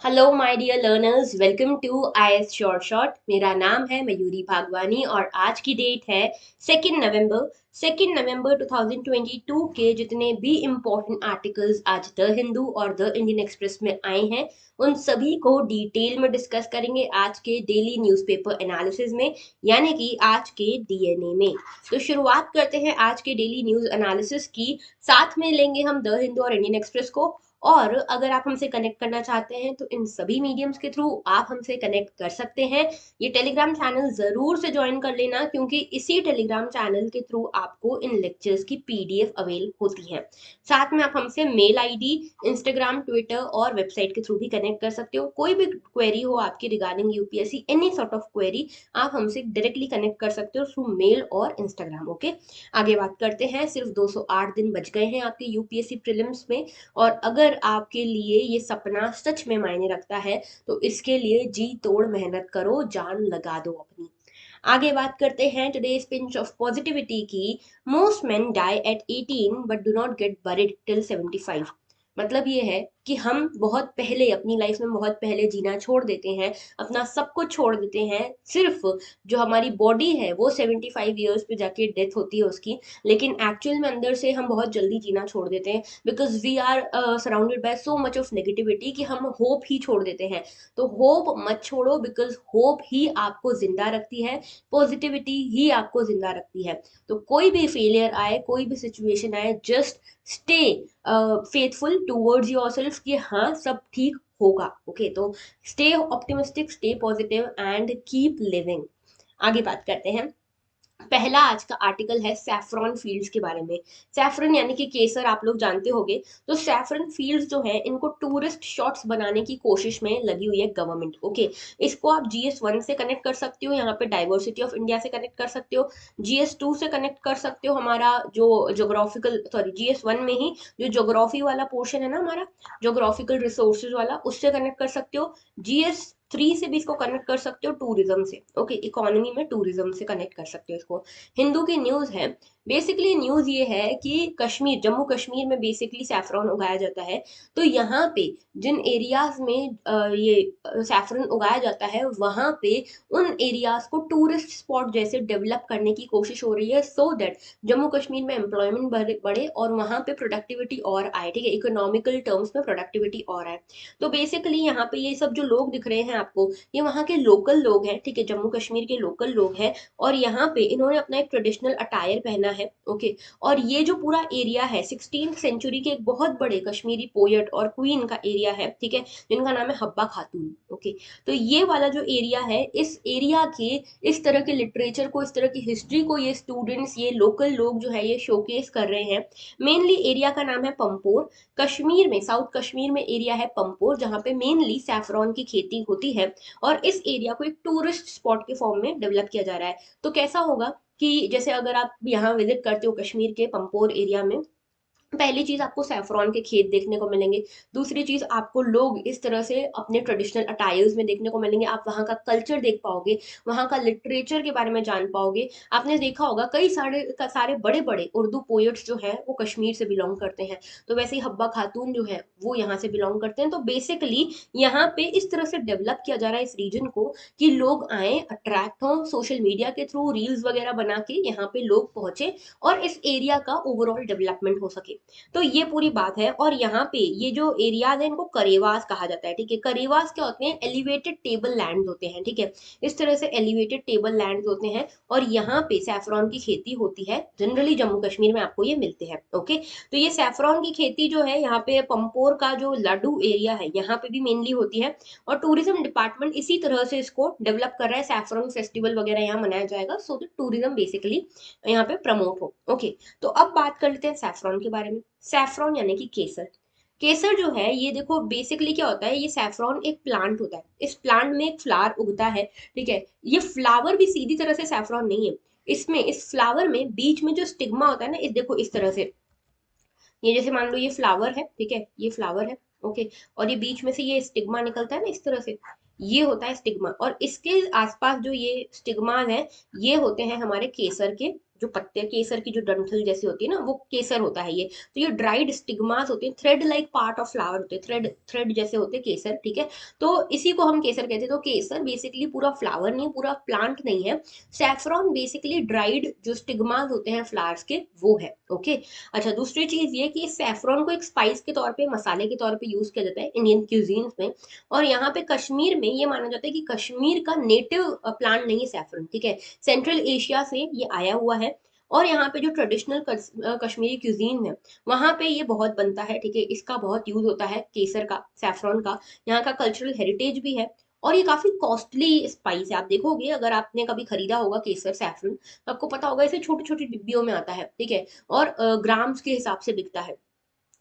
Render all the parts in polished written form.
Hello my dear learners, welcome to IAS short short. मेरा नाम है मयूरी भागवानी और आज की डेट है 2 नवंबर। 2 नवंबर 2022 के जितने भी इम्पोर्टेंट आर्टिकल्स आज द हिंदू और द इंडियन एक्सप्रेस में आए हैं उन सभी को डिटेल में डिस्कस करेंगे आज के डेली न्यूज़पेपर एनालिसिस में, यानी कि आज के डीएनए में। तो शुरुआत करते हैं आज के डेली न्यूज़ एनालिसिस की। साथ में लेंगे हम द हिंदू और इंडियन एक्सप्रेस को। और अगर आप हमसे कनेक्ट करना चाहते हैं तो इन सभी मीडियम्स के थ्रू आप हमसे कनेक्ट कर सकते हैं। ये टेलीग्राम चैनल जरूर से ज्वाइन कर लेना, क्योंकि इसी टेलीग्राम चैनल के थ्रू आपको इन लेक्चर्स की पीडीएफ अवेल होती है। साथ में आप हमसे मेल आईडी, इंस्टाग्राम, ट्विटर और वेबसाइट के थ्रू भी कनेक्ट कर सकते हो। कोई भी क्वेरी हो आपकी regarding UPSC, any sort of query, आप हमसे डायरेक्टली कनेक्ट कर सकते हो थ्रू मेल और इंस्टाग्राम। ओके, आगे बात करते हैं। सिर्फ 208 दिन बच गए हैं आपके यूपीएससी प्रीलिम्स में, और अगर आपके लिए ये सपना सच में मायने रखता है तो इसके लिए जी तोड़ मेहनत करो, जान लगा दो अपनी। आगे बात करते हैं टुडेस पिंच ऑफ पॉजिटिविटी की। Most men die at 18 but do not get buried till 75। मतलब ये है कि हम बहुत पहले अपनी लाइफ में बहुत पहले जीना छोड़ देते हैं, अपना सब कुछ छोड़ देते हैं। सिर्फ जो हमारी बॉडी है वो 75 ईयर्स पे जाके डेथ होती है उसकी, लेकिन एक्चुअल में अंदर से हम बहुत जल्दी जीना छोड़ देते हैं, because we are surrounded by so much of negativity कि हम होप ही छोड़ देते हैं। तो होप मत छोड़ो, बिकॉज होप ही आपको जिंदा रखती है, पॉजिटिविटी ही आपको जिंदा रखती है। तो कोई भी फेलियर आए, कोई भी सिचुएशन आए, just stay faithful towards yourself कि हाँ सब ठीक होगा। ओके, तो stay optimistic, stay positive and keep living. आगे बात करते हैं। पहला आज का आर्टिकल है सैफरॉन फील्ड्स के बारे में। सैफरन यानी कि केसर, आप लोग जानते होंगे। तो सैफरन फील्ड्स जो है इनको टूरिस्ट शॉट्स बनाने की कोशिश में लगी हुई है गवर्नमेंट। ओके, इसको आप जीएस 1 से कनेक्ट कर सकते हो, यहाँ पे डाइवर्सिटी ऑफ इंडिया से कनेक्ट कर सकते हो। जीएस 2 से कनेक्ट कर सकते हो, हमारा जो जोग्राफिकल, सॉरी, जीएस 1 में ही जो जोग्राफी वाला पोर्शन है ना हमारा, जोग्राफिकल रिसोर्सेज वाला, उससे कनेक्ट कर सकते हो। जीएस 3 से भी इसको कनेक्ट कर सकते हो, टूरिज्म से। ओके, इकोनॉमी में टूरिज्म से कनेक्ट कर सकते हो इसको। हिंदू की न्यूज है। बेसिकली न्यूज ये है कि कश्मीर, जम्मू कश्मीर में बेसिकली सैफरन उगाया जाता है। तो यहाँ पे जिन एरियाज में ये सैफरन उगाया जाता है, वहां पे उन एरियाज को टूरिस्ट स्पॉट जैसे डेवलप करने की कोशिश हो रही है, सो दैट जम्मू कश्मीर में एम्प्लॉयमेंट बढ़े और वहां पे प्रोडक्टिविटी और आए। ठीक है, इकोनॉमिकल टर्म्स में प्रोडक्टिविटी और आए। तो बेसिकली यहाँ पे ये सब जो लोग दिख रहे हैं आपको, ये वहाँ के लोकल लोग हैं। ठीक है, जम्मू कश्मीर के लोकल लोग हैं, और यहाँ पे इन्होंने अपना एक ट्रेडिशनल अटायर पहना है। ओके, और ये जो पूरा एरिया है 16th सेंचुरी के एक बहुत बड़े कश्मीरी पोएट और क्वीन का एरिया है। ठीक है, जिनका नाम है हब्बा खातून। ओके, तो ये वाला जो एरिया है, इस एरिया के इस तरह के लिटरेचर को, इस तरह की हिस्ट्री को ये स्टूडेंट्स, ये लोकल लोग जो है ये शोकेस कर रहे हैं। मेनली एरिया का नाम है पंपोर। कश्मीर में, साउथ कश्मीर में एरिया है पंपोर, जहाँ पे मेनली सैफरॉन की खेती होती है। और इस एरिया को एक टूरिस्ट स्पॉट के फॉर्म में डेवलप किया जा रहा है। तो कैसा होगा कि जैसे अगर आप यहाँ विजिट करते हो कश्मीर के पंपोर एरिया में, पहली चीज आपको सैफरॉन के खेत देखने को मिलेंगे। दूसरी चीज आपको लोग इस तरह से अपने ट्रेडिशनल अटायर्स में देखने को मिलेंगे। आप वहाँ का कल्चर देख पाओगे, वहाँ का लिटरेचर के बारे में जान पाओगे। आपने देखा होगा कई सारे बड़े बड़े उर्दू पोएट्स जो हैं वो कश्मीर से बिलोंग करते हैं। तो वैसे ही हब्बा खातून जो है वो यहाँ से बिलोंग करते हैं। तो बेसिकली यहाँ पे इस तरह से डेवलप किया जा रहा है इस रीजन को कि लोग आए, अट्रैक्ट हों, सोशल मीडिया के थ्रू रील्स वगैरह बना के यहाँ पे लोग पहुंचे और इस एरिया का ओवरऑल डेवलपमेंट हो सके। तो ये पूरी बात है। और यहाँ पे ये जो एरियाज है इनको करेवास कहा जाता है। ठीक है, करेवास क्या होते हैं? एलिवेटेड टेबल लैंड होते हैं। ठीक है, इस तरह से एलिवेटेड टेबल लैंड होते हैं, और यहाँ पे सैफरॉन की खेती होती है। जनरली जम्मू कश्मीर में आपको ये मिलते हैं। ओके, तो ये सैफरॉन की खेती जो है यहाँ पे पंपोर का जो लाडू एरिया है यहाँ पे भी मेनली होती है। और टूरिज्म डिपार्टमेंट इसी तरह से इसको डेवलप कर रहा है। सैफरॉन फेस्टिवल वगैरह यहाँ मनाया जाएगा, सो दैट टूरिज्म बेसिकली यहाँ पे प्रमोट हो। ओके, तो अब बात कर लेते हैं सैफरॉन के बारे में। सैफरॉन यानी कि केसर। केसर जो है ये देखो बेसिकली क्या होता है, ये सैफरॉन एक प्लांट होता है। इस प्लांट में एक फ्लावर उगता है। ठीक है, ये फ्लावर भी सीधी तरह से सैफरॉन नहीं है। इसमें, इस फ्लावर में बीच में जो स्टिग्मा होता है ना, इस देखो इस तरह से, ये जैसे मान लो ये फ्लावर है। ठीक है, ये फ्लावर है। ओके, और ये बीच में से ये स्टिग्मा निकलता है ना इस तरह से, ये होता है स्टिग्मा। और इसके आसपास जो ये स्टिग्मा है, ये होते हैं हमारे केसर के जो पत्ते केसर की जो डंठल जैसी होती है ना, वो केसर होता है ये। तो ये ड्राइड स्टिग्मास होते हैं, thread like part of flower होते हैं, थ्रेड थ्रेड जैसे होते हैं केसर, ठीक है। तो इसी को हम केसर कहते हैं। तो केसर बेसिकली पूरा फ्लावर नहीं, पूरा प्लांट नहीं है। सैफरॉन बेसिकली ड्राइड जो स्टिग्मास होते हैं फ्लावर्स के, वो है। ओके। अच्छा, दूसरी चीज ये कि सैफरॉन को एक स्पाइस के तौर पे, मसाले के तौर पे यूज किया जाता है इंडियन क्यूजीन्स में। और यहाँ पे कश्मीर में ये माना जाता है कि कश्मीर का नेटिव प्लांट नहीं है सैफरन, ठीक है। सेंट्रल एशिया से ये आया हुआ है। और यहाँ पे जो ट्रेडिशनल कश्मीरी क्यूजीन है, वहां पे ये बहुत बनता है, ठीक है। इसका बहुत यूज होता है केसर का, सैफरॉन का। यहाँ का कल्चरल हेरिटेज भी है। और ये काफी कॉस्टली स्पाइस है। आप देखोगे, अगर आपने कभी खरीदा होगा केसर सैफरन, तो आपको पता होगा इसे छोटी छोटी डिब्बियों में आता है, ठीक है। और ग्राम्स के हिसाब से बिकता है।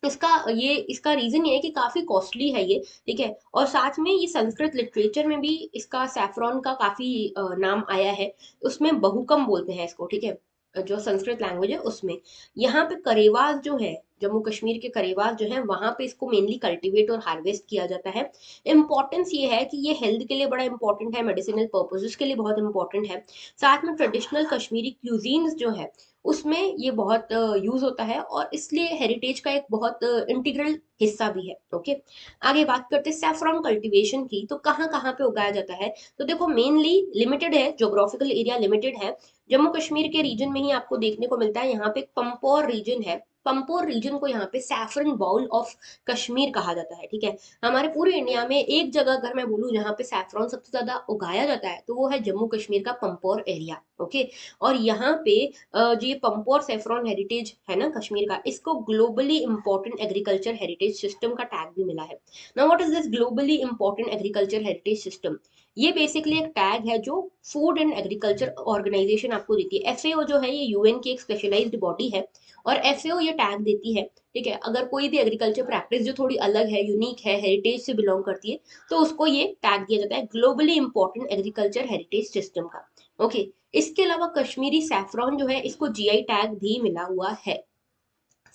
इसका रीजन ये है कि काफी कॉस्टली है ये, ठीक है। और साथ में ये संस्कृत लिटरेचर में भी इसका सैफरॉन का काफी नाम आया है। उसमें बहुकम बोलते हैं इसको, ठीक है। जो संस्कृत लैंग्वेज है उसमें। यहाँ पे करेवास जो है, जम्मू कश्मीर के करेवास जो है, वहां पे इसको मेनली कल्टीवेट और हार्वेस्ट किया जाता है। इंपॉर्टेंस ये है कि ये हेल्थ के लिए बड़ा इंपॉर्टेंट है, मेडिसिनल पर्पजेस के लिए बहुत इंपॉर्टेंट है। साथ में ट्रेडिशनल कश्मीरी क्यूजीन्स जो है, उसमें ये बहुत यूज होता है, और इसलिए हेरिटेज का एक बहुत इंटीग्रल हिस्सा भी है। ओके। आगे बात करते हैं सैफरॉन कल्टीवेशन की। तो कहाँ कहाँ पे उगाया जाता है? तो देखो, मेनली लिमिटेड है, ज्योग्राफिकल एरिया लिमिटेड है। जम्मू कश्मीर के रीजन में ही आपको देखने को मिलता है। यहाँ पे पंपोर रीजन है। पंपोर रीजन को यहाँ पे सैफरन बाउल ऑफ कश्मीर कहा जाता है, ठीक है। हमारे पूरे इंडिया में एक जगह अगर मैं बोलूँ जहाँ पे सैफरॉन सबसे ज्यादा उगाया जाता है, तो वो है जम्मू कश्मीर का पंपोर एरिया। ओके। और यहाँ पे जो ये पंपोर सेफ्रॉन हेरिटेज है ना कश्मीर का, इसको globally important agriculture heritage system का टैग भी मिला है। Now what is this globally important agriculture heritage system? ये बेसिकली एक टैग है जो फूड एंड एग्रीकल्चर ऑर्गेनाइजेशन आपको देती है। एफएओ जो है, ये यूएन की एक स्पेशलाइज्ड बॉडी है। और एफएओ ये टैग देती है, ठीक है। अगर कोई भी एग्रीकल्चर प्रैक्टिस जो थोड़ी अलग है, यूनिक है, हेरिटेज से बिलोंग करती है, तो उसको ये टैग दिया जाता है globally important agriculture heritage system का। ओके। इसके अलावा कश्मीरी सैफरॉन जो है, इसको जीआई टैग भी मिला हुआ है।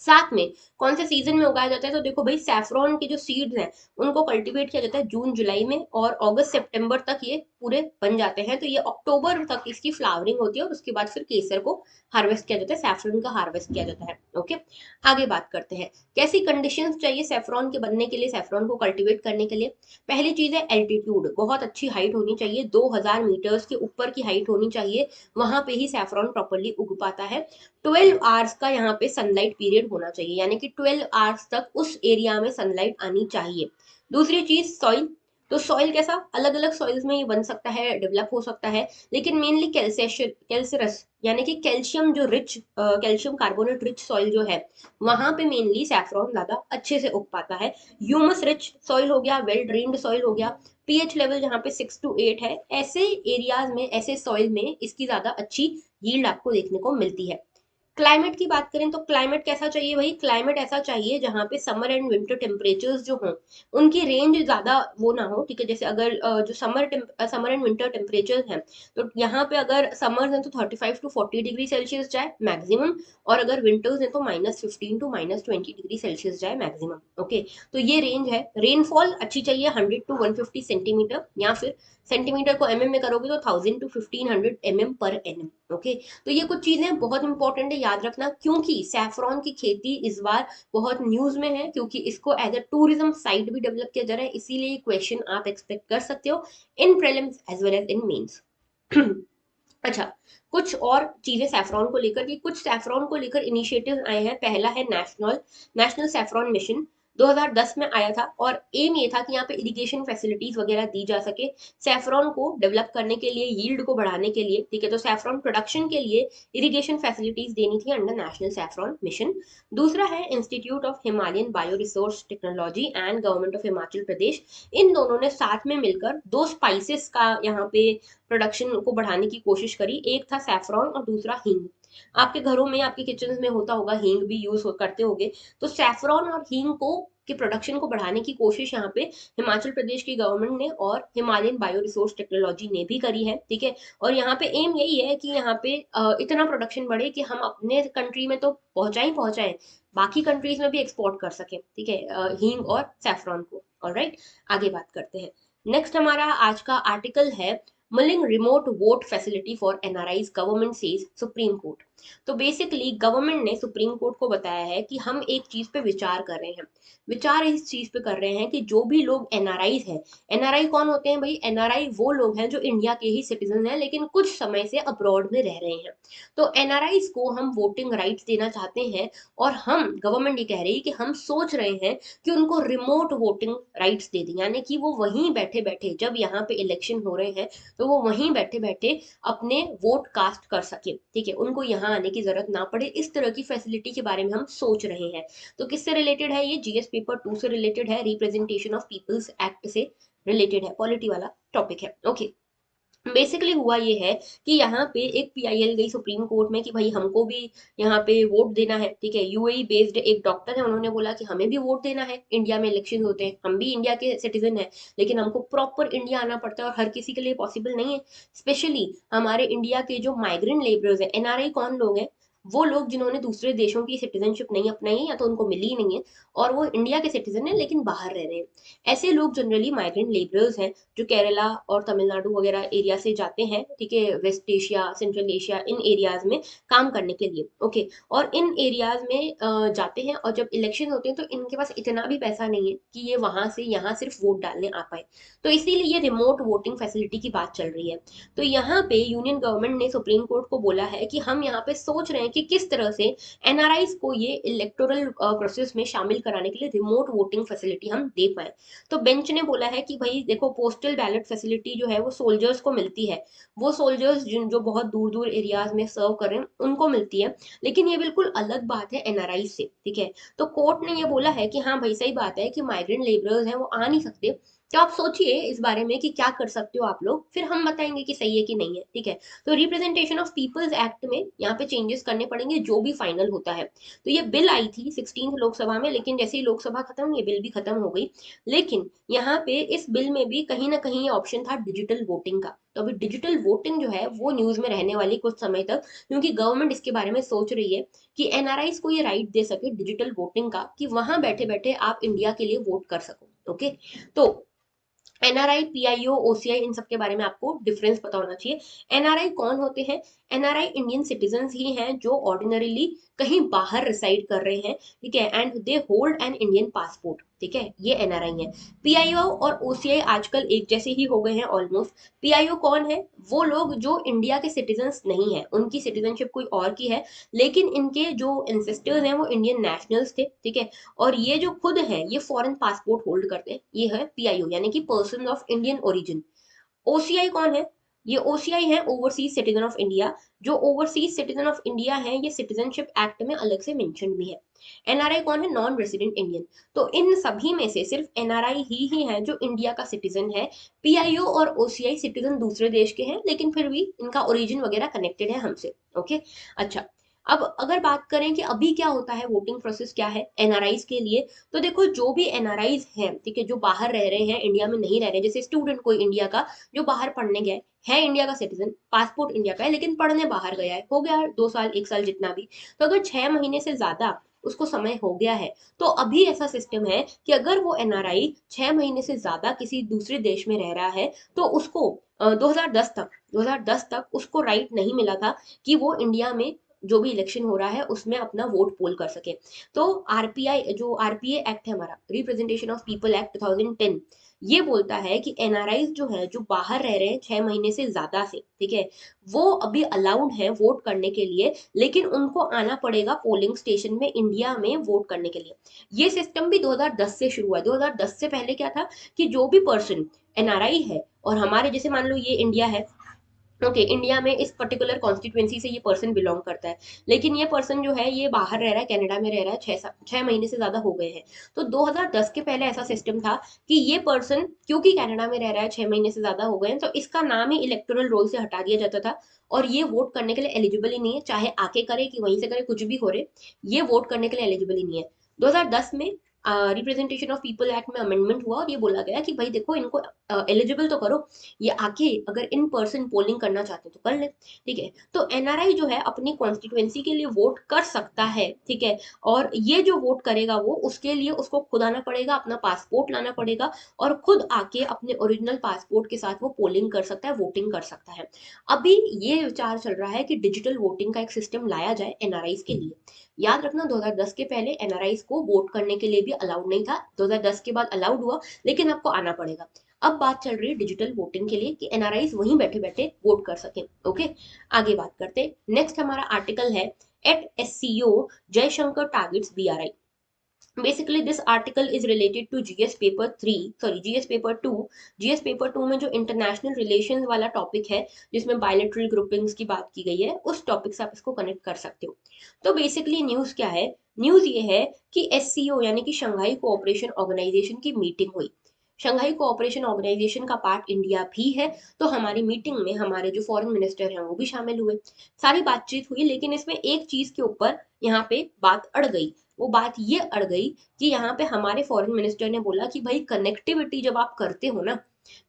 साथ में कौन से सीजन में उगाया जाता है? तो देखो भाई, सैफरॉन के जो सीड्स हैं, उनको कल्टीवेट किया जाता है जून जुलाई में, और अगस्त सितंबर तक ये पूरे बन जाते हैं। तो ये अक्टूबर तक इसकी फ्लावरिंग होती है, और उसके बाद फिर केसर को हार्वेस्ट किया जाता है, सैफरन का हार्वेस्ट किया जाता है। ओके। आगे बात करते हैं, कैसी कंडीशंस चाहिए सैफरॉन के बनने के लिए, सैफरॉन को कल्टीवेट करने के लिए। पहली चीज है एल्टीट्यूड, बहुत अच्छी हाइट होनी चाहिए, 2000 मीटर्स के ऊपर की हाइट होनी चाहिए। वहां पे ही सैफरॉन प्रॉपरली उग पाता है। 12 आवर्स का यहाँ पे सनलाइट पीरियड होना चाहिए, यानी कि 12 आवर्स तक उस एरिया में सनलाइट आनी चाहिए। दूसरी चीज सॉइल। तो सॉइल कैसा? अलग अलग सॉइल्स में ये बन सकता है, डेवलप हो सकता है, लेकिन मेनली कैल्सियस यानी कि कैल्शियम जो rich, calcium carbonate rich soil जो है, वहां पे मेनली सैफरॉन ज्यादा अच्छे से उग पाता है। ह्यूमस रिच सॉइल हो गया, वेल ड्रेन्ड सॉइल हो गया, पीएच लेवल जहाँ पे 6 to 8 है, ऐसे एरियाज में, ऐसे सॉइल में इसकी ज्यादा अच्छी यील्ड आपको देखने को मिलती है। क्लाइमेट की बात करें तो क्लाइमेट कैसा चाहिए भाई? क्लाइमेट ऐसा चाहिए जहाँ पे समर एंड विंटर टेम्परेचर्स जो हों, उनकी रेंज ज्यादा वो ना हो, ठीक है। जैसे अगर जो समर एंड विंटर टेम्परेचर्स हैं, तो यहाँ पे अगर समर्स हैं तो 35 to 40 डिग्री सेल्सियस जाए मैक्सिमम, और अगर विंटर्स हैं तो -15 to -20 डिग्री सेल्सियस जाए मैक्सिमम। ओके। तो ये रेंज है। रेनफॉल अच्छी चाहिए, 100 to 150 सेंटीमीटर, या फिर सेंटीमीटर को एमएम में करोगे तो 1000 to 1500 mm per annum। Okay. तो ये कुछ चीजें बहुत इंपॉर्टेंट है, याद रखना, क्योंकि सैफरॉन की खेती इस बार बहुत न्यूज में है, क्योंकि इसको एज अ टूरिज्म साइट भी डेवलप किया जा रहा है। इसीलिए क्वेश्चन आप एक्सपेक्ट कर सकते हो in prelims as well as in mains. अच्छा, कुछ और चीजें सैफरॉन को लेकर, कि कुछ सैफरॉन को लेकर इनिशिएटिव आए हैं। पहला है नेशनल नेशनल सैफरॉन मिशन, 2010 में आया था, और एम ये था कि यहाँ पे इरिगेशन फैसिलिटीज वगैरह दी जा सके सैफरॉन को डेवलप करने के लिए, यील्ड को बढ़ाने के लिए, ठीक है। तो सैफरॉन प्रोडक्शन के लिए इरिगेशन फैसिलिटीज देनी थी अंडर नेशनल सैफरॉन मिशन। दूसरा है institute of Himalayan bio resource technology and government of Himachal Pradesh. इन दोनों ने साथ में मिलकर दो स्पाइसेस का यहाँ पे प्रोडक्शन को बढ़ाने की कोशिश करी। एक था सैफरॉन और दूसरा हींग। आपके घरों में, आपके किचन में होता होगा, हींग भी यूज करते होगे। तो सैफरॉन और हींग को के प्रोडक्शन को बढ़ाने की कोशिश यहाँ पे हिमाचल प्रदेश की गवर्नमेंट ने और हिमालयन बायो रिसोर्स टेक्नोलॉजी ने भी करी है, ठीक है। और यहाँ पे एम यही है कि यहाँ पे इतना प्रोडक्शन बढ़े कि हम अपने कंट्री में तो पहुंचाएं, बाकी कंट्रीज में भी एक्सपोर्ट कर सके, ठीक है, हींग और सैफरॉन को। ऑलराइट, आगे बात करते हैं। नेक्स्ट हमारा आज का आर्टिकल है, Mulling remote vote facility for NRIs, government says, Supreme Court। तो बेसिकली गवर्नमेंट ने सुप्रीम कोर्ट को बताया है कि हम एक चीज पे विचार कर रहे हैं। विचार इस चीज पे कर रहे हैं कि जो भी लोग एनआरआई है, एनआरआई कौन होते हैं भाई? एनआरआई वो लोग हैं जो इंडिया के ही सिटीजन हैं लेकिन कुछ समय से अब्रॉड में रह रहे हैं। तो एनआरआईज को हम वोटिंग राइट्स देना चाहते हैं, और हम गवर्नमेंट ये कह रही है कि हम सोच रहे हैं कि उनको रिमोट वोटिंग राइट्स दे दें, यानी कि वो वहीं बैठे बैठे, जब यहाँ पे इलेक्शन हो रहे हैं तो वो वहीं बैठे बैठे अपने वोट कास्ट कर सके। ठीक है, उनको यहाँ आने की जरूरत ना पड़े। इस तरह की फैसिलिटी के बारे में हम सोच रहे हैं। तो किससे रिलेटेड है ये? जीएस पेपर 2 से रिलेटेड है, रिप्रेजेंटेशन ऑफ पीपल्स एक्ट से रिलेटेड है, पॉलिटी वाला टॉपिक है। ओके, बेसिकली हुआ ये है कि यहाँ पे एक पीआईएल गई सुप्रीम कोर्ट में कि भाई हमको भी यहाँ पे वोट देना है। ठीक है, यूएई बेस्ड एक डॉक्टर है, उन्होंने बोला कि हमें भी वोट देना है, इंडिया में इलेक्शन होते हैं, हम भी इंडिया के सिटीजन है लेकिन हमको प्रॉपर इंडिया आना पड़ता है और हर किसी के लिए पॉसिबल नहीं है। स्पेशली हमारे इंडिया के जो माइग्रेंट लेबरर्स है, एनआरआई कौन लोग हैं? वो लोग जिन्होंने दूसरे देशों की सिटीजनशिप नहीं अपनाई है या तो उनको मिली ही नहीं है, और वो इंडिया के सिटीजन है लेकिन बाहर रह रहे हैं। ऐसे लोग जनरली माइग्रेंट लेबरर्स हैं जो केरला और तमिलनाडु वगैरह एरिया से जाते हैं। ठीक है, वेस्ट एशिया, सेंट्रल एशिया, इन एरियाज में काम करने के लिए। ओके, और इन एरियाज में जाते हैं, और जब इलेक्शन होते हैं तो इनके पास इतना भी पैसा नहीं है कि ये वहां से यहाँ सिर्फ वोट डालने आ पाए। तो इसीलिए ये रिमोट वोटिंग फैसिलिटी की बात चल रही है। तो यहाँ पे यूनियन गवर्नमेंट ने सुप्रीम कोर्ट को बोला है कि हम यहाँ पे सोच रहे हैं कि किस तरह से एनआरआईज को ये इलेक्टोरल प्रोसेस में शामिल कराने के लिए रिमोट वोटिंग फैसिलिटी हम दे पाए। तो बेंच ने बोला है कि भाई देखो, पोस्टल बैलेट फैसिलिटी जो है वो सोल्जर्स को मिलती है, वो सोल्जर्स जिन जो बहुत दूर दूर एरियाज में सर्व कर रहे हैं उनको मिलती है, लेकिन ये बिल्कुल अलग बात है एनआरआई से। ठीक है, तो कोर्ट ने ये बोला है कि हाँ भाई सही बात है कि माइग्रेंट लेबरर्स हैं वो आ नहीं सकते, तो आप सोचिए इस बारे में कि क्या कर सकते हो आप लोग, फिर हम बताएंगे कि सही है कि नहीं है। ठीक है, तो रिप्रेजेंटेशन ऑफ पीपल्स एक्ट में यहाँ पे चेंजेस करने पड़ेंगे जो भी फाइनल होता है। तो ये बिल आई थी 16th लोकसभा में, लेकिन जैसे ही लोकसभा खत्म ये बिल भी खत्म हो गई। लेकिन यहाँ पे इस बिल में भी कहीं ना कहीं ये ऑप्शन था डिजिटल वोटिंग का। तो अभी डिजिटल वोटिंग जो है वो न्यूज में रहने वाली कुछ समय तक, क्योंकि गवर्नमेंट इसके बारे में सोच रही है कि एनआरआईज को ये राइट दे सके डिजिटल वोटिंग का, कि वहां बैठे बैठे आप इंडिया के लिए वोट कर सको। ओके, तो एनआरआई, पीआईओ, ओसीआई, इन सब के बारे में आपको डिफरेंस पता होना चाहिए। एनआरआई कौन होते हैं? एनआरआई इंडियन सिटीजन ही हैं जो ऑर्डिनरीली कहीं बाहर रिसाइड कर रहे हैं। ठीक है, and they hold an Indian passport. ठीक है, ये एनआरआई है। पीआईओ और ओसीआई आजकल एक जैसे ही हो गए हैं ऑलमोस्ट। पीआईओ कौन है? वो लोग जो इंडिया के सिटीजन नहीं है, उनकी सिटीजनशिप कोई और की है, लेकिन इनके जो एंसेस्टर्स हैं वो इंडियन नेशनल्स थे। ठीक है, और ये जो खुद है ये फॉरेन पासपोर्ट होल्ड करते हैं, ये है पीआईओ यानी कि person of Indian origin. OCI कौन है? ये ओसीआई है ओवरसीज सिटीजन ऑफ इंडिया। जो ओवरसीज सिटीजन ऑफ इंडिया है ये सिटीजनशिप एक्ट में अलग से मेंशन भी है। एनआरआई कौन है? Non resident Indian. तो इन सभी में से सिर्फ एनआरआई ही है जो इंडिया का सिटीजन है। पीआईओ और ओसीआई सिटीजन दूसरे देश के हैं लेकिन फिर भी इनका ओरिजिन वगैरह कनेक्टेड है हमसे। ओके, अच्छा, अब अगर बात करें कि अभी क्या होता है, वोटिंग प्रोसेस क्या है एनआरआईज के लिए, तो देखो जो भी एनआरआईज हैं, ठीक है, जो बाहर रह रहे हैं, इंडिया में नहीं रह रहे, जैसे स्टूडेंट कोई इंडिया का जो बाहर पढ़ने गया है इंडिया का सिटीजन, पासपोर्ट इंडिया का है लेकिन पढ़ने बाहर गया है, हो गया 2 साल 1 साल जितना भी, तो अगर 6 महीने से ज्यादा उसको समय हो गया है, तो अभी ऐसा सिस्टम है कि अगर वो एनआरआई 6 महीने से ज्यादा किसी दूसरे देश में रह रहा है तो उसको 2010 तक उसको राइट नहीं मिला था कि वो इंडिया में जो भी इलेक्शन हो रहा है उसमें अपना वोट पोल कर सके। तो आरपीआई जो आरपीए एक्ट है हमारा, रिप्रेजेंटेशन ऑफ पीपल एक्ट 2010, ये बोलता है कि एनआरआई जो है जो बाहर रह रहे हैं 6 महीने से ज्यादा से, ठीक है, वो अभी अलाउड है वोट करने के लिए, लेकिन उनको आना पड़ेगा पोलिंग स्टेशन में इंडिया में वोट करने के लिए। ये सिस्टम भी 2010 से शुरू हुआ है। 2010 से पहले क्या था कि जो भी पर्सन एनआरआई है, और हमारे जैसे मान लो ये इंडिया है, ओके, इंडिया में इस पर्टिकुलर कॉन्स्टिट्यूएंसी से ये पर्सन बिलोंग करता है, लेकिन ये पर्सन जो है ये बाहर रह रहा है, कनाडा में रह रहा है, 6 महीने से ज्यादा हो गए हैं। तो 2010 के पहले ऐसा सिस्टम था कि ये पर्सन क्योंकि कनाडा में रह रहा है, 6 महीने से ज्यादा हो गए हैं, तो इसका नाम ही इलेक्टोरल रोल से हटा दिया जाता था, और ये वोट करने के लिए एलिजिबल ही नहीं है, चाहे आके करे कि वहीं से करे, कुछ भी हो रहे, ये वोट करने के लिए एलिजिबल ही नहीं है। 2010 में रिप्रेजेंटेशन ऑफ पीपल एक्ट में अमेंडमेंट हुआ और ये बोला गया कि भाई देखो इनको एलिजिबल तो करो, ये आके अगर इन पर्सन पोलिंग करना चाहते हैं तो कर ले, ठीक है। तो एनआरआई जो है अपनी कॉन्स्टिट्यूएंसी के लिए वोट कर सकता है, ठीक है। और ये जो वोट करेगा वो उसके लिए उसको खुद आना पड़ेगा, अपना पासपोर्ट लाना पड़ेगा और खुद आके अपने ओरिजिनल पासपोर्ट के साथ वो पोलिंग कर सकता है, वोटिंग कर सकता है। अभी ये विचार चल रहा है कि डिजिटल वोटिंग का एक सिस्टम लाया जाए एनआरआईज के लिए। याद रखना 2010 के पहले एनआरआईज को वोट करने के लिए भी अलाउड नहीं था, 2010 के बाद अलाउड हुआ, लेकिन आपको आना पड़ेगा। अब बात चल रही है डिजिटल वोटिंग के लिए कि एनआरआईज वहीं बैठे बैठे वोट कर सकें। ओके, आगे बात करते। नेक्स्ट हमारा आर्टिकल है at SCO Jaishankar targets BRI. basically this article is related to GS paper 3, sorry GS paper 2। GS paper 2 में जो इंटरनेशनल रिलेशंस वाला टॉपिक है जिसमें बायलैटरल ग्रुपिंग्स की बात की गई है, उस टॉपिक से आप इसको कनेक्ट कर सकते हो। तो बेसिकली न्यूज क्या है, न्यूज ये है कि एससीओ यानी कि शंघाई कोऑपरेशन ऑर्गेनाइजेशन की मीटिंग हुई। शंघाई कोऑपरेशन ऑर्गेनाइजेशन का पार्ट इंडिया भी है, तो हमारी मीटिंग में हमारे जो फॉरेन मिनिस्टर हैं वो भी शामिल हुए, सारी बातचीत हुई। लेकिन इसमें एक चीज के ऊपर यहाँ पे बात अड़ गई। वो बात ये अड़ गई कि यहाँ पे हमारे फॉरेन मिनिस्टर ने बोला कि भाई कनेक्टिविटी जब आप करते हो ना,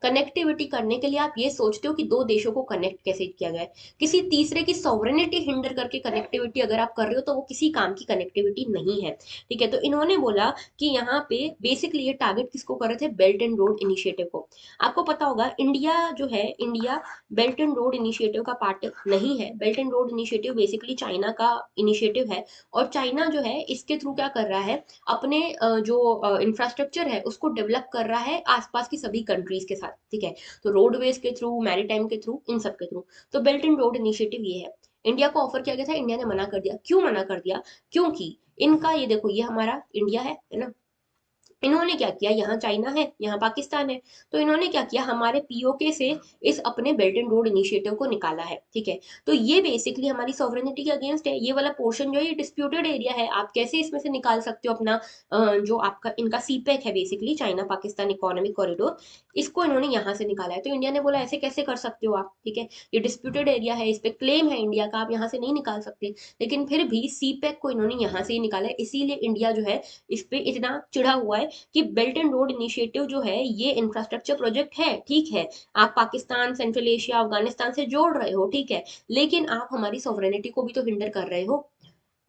कनेक्टिविटी करने के लिए आप ये सोचते हो कि दो देशों को कनेक्ट कैसे किया जाए, किसी तीसरे की सॉवरेनिटी हिंडर करके कनेक्टिविटी अगर आप कर रहे हो तो वो किसी काम की कनेक्टिविटी नहीं है, ठीक है। तो इन्होंने बोला कि यहाँ पे बेसिकली ये टारगेट किसको कर रहे थे, बेल्ट एंड रोड इनिशिएटिव को। आपको पता होगा इंडिया जो है, India belt and road initiative का पार्ट नहीं है। Belt and road initiative basically China का इनिशिएटिव है और चाइना जो है इसके थ्रू क्या कर रहा है, अपने जो इंफ्रास्ट्रक्चर है उसको डेवलप कर रहा है आसपास की सभी कंट्रीज के साथ, ठीक है। तो रोडवेज के थ्रू, मैरीटाइम के थ्रू, इन सब के थ्रू। तो बेल्ट एंड रोड इनिशिएटिव ये है। इंडिया को ऑफर किया गया था, इंडिया ने मना कर दिया। क्यों मना कर दिया, क्योंकि इनका ये देखो, ये हमारा इंडिया है ना, इन्होंने क्या किया, यहाँ चाइना है यहाँ पाकिस्तान है, तो इन्होंने क्या किया, हमारे पीओके से इस अपने बेल्ट एंड रोड इनिशिएटिव को निकाला है, ठीक है। तो ये बेसिकली हमारी सॉवरेनिटी के अगेंस्ट है। ये वाला पोर्शन जो है ये डिस्प्यूटेड एरिया है, आप कैसे इसमें से निकाल सकते हो अपना जो आपका इनका सीपेक है basically China Pakistan economic corridor, इसको इन्होंने यहाँ से निकाला है। तो इंडिया ने बोला ऐसे कैसे कर सकते हो आप, ठीक है, ये डिस्प्यूटेड एरिया है, इस पे क्लेम है इंडिया का, आप यहाँ से नहीं निकाल सकते। लेकिन फिर भी सीपेक को इन्होंने यहाँ से ही निकाला है, इसीलिए इंडिया जो है इस पे इतना चिढ़ा हुआ है कि बेल्ट एंड रोड इनिशिएटिव जो है ये इंफ्रास्ट्रक्चर प्रोजेक्ट है, ठीक है, आप पाकिस्तान, सेंट्रल एशिया, अफगानिस्तान से जोड़ रहे हो, ठीक है, लेकिन आप हमारी सॉवरेनिटी को भी तो हिंडर कर रहे हो।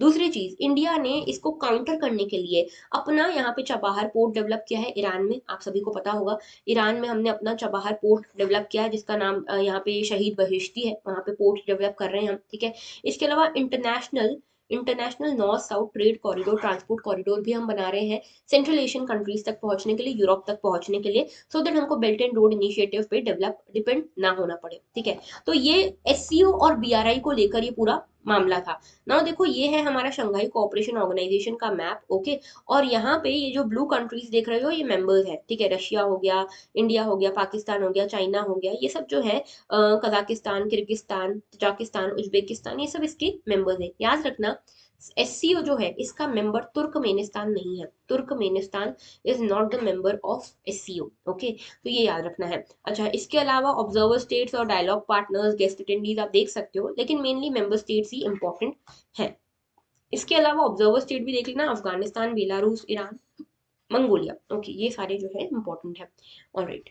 दूसरी चीज, इंडिया ने इसको काउंटर करने के लिए अपना यहाँ पे चबाहर पोर्ट डेवलप किया है ईरान में, आप सभी को पता होगा। ईरान में हमने अपना चबाहर पोर्ट डेवलप किया है जिसका नाम यहाँ पे शहीद बहिश्ती है, वहाँ पे पोर्ट डेवलप कर रहे हैं हम, ठीक है। इसके अलावा international international north south trade corridor, transport corridor भी हम बना रहे हैं सेंट्रल एशियन कंट्रीज तक पहुंचने के लिए, यूरोप तक पहुंचने के लिए, सो दैट हमको बेल्ट एंड रोड इनिशिएटिव पे डेवलप डिपेंड ना होना पड़े, ठीक है। तो ये एससीओ और बीआरआई को लेकर ये पूरा मामला था। नाउ देखो ये है हमारा शंघाई कोऑपरेशन ऑर्गेनाइजेशन का मैप, ओके। और यहाँ पे ये जो ब्लू कंट्रीज देख रहे हो ये मेंबर्स है, ठीक है। रशिया हो गया, इंडिया हो गया, पाकिस्तान हो गया, चाइना हो गया, ये सब जो है कजाकिस्तान, किर्गिस्तान, तजाकिस्तान, उज्बेकिस्तान, ये सब इसके मेंबर्स है। याद रखना एससीओ जो है इसका मेंबर तुर्कमेनिस्तान नहीं है, Turkmenistan is not the member of SCO, okay. तो ये याद रखना है। अच्छा, इसके अलावा ऑब्जर्वर स्टेट्स और डायलॉग पार्टनर्स, गेस्ट अटेंडीज आप देख सकते हो, लेकिन मेनली मेंबर स्टेट्स ही इंपॉर्टेंट है। इसके अलावा ऑब्जर्वर स्टेट भी देख लेना, Afghanistan, Belarus, Iran, Mongolia, okay, ये सारे जो है इंपॉर्टेंट है। ऑलराइट,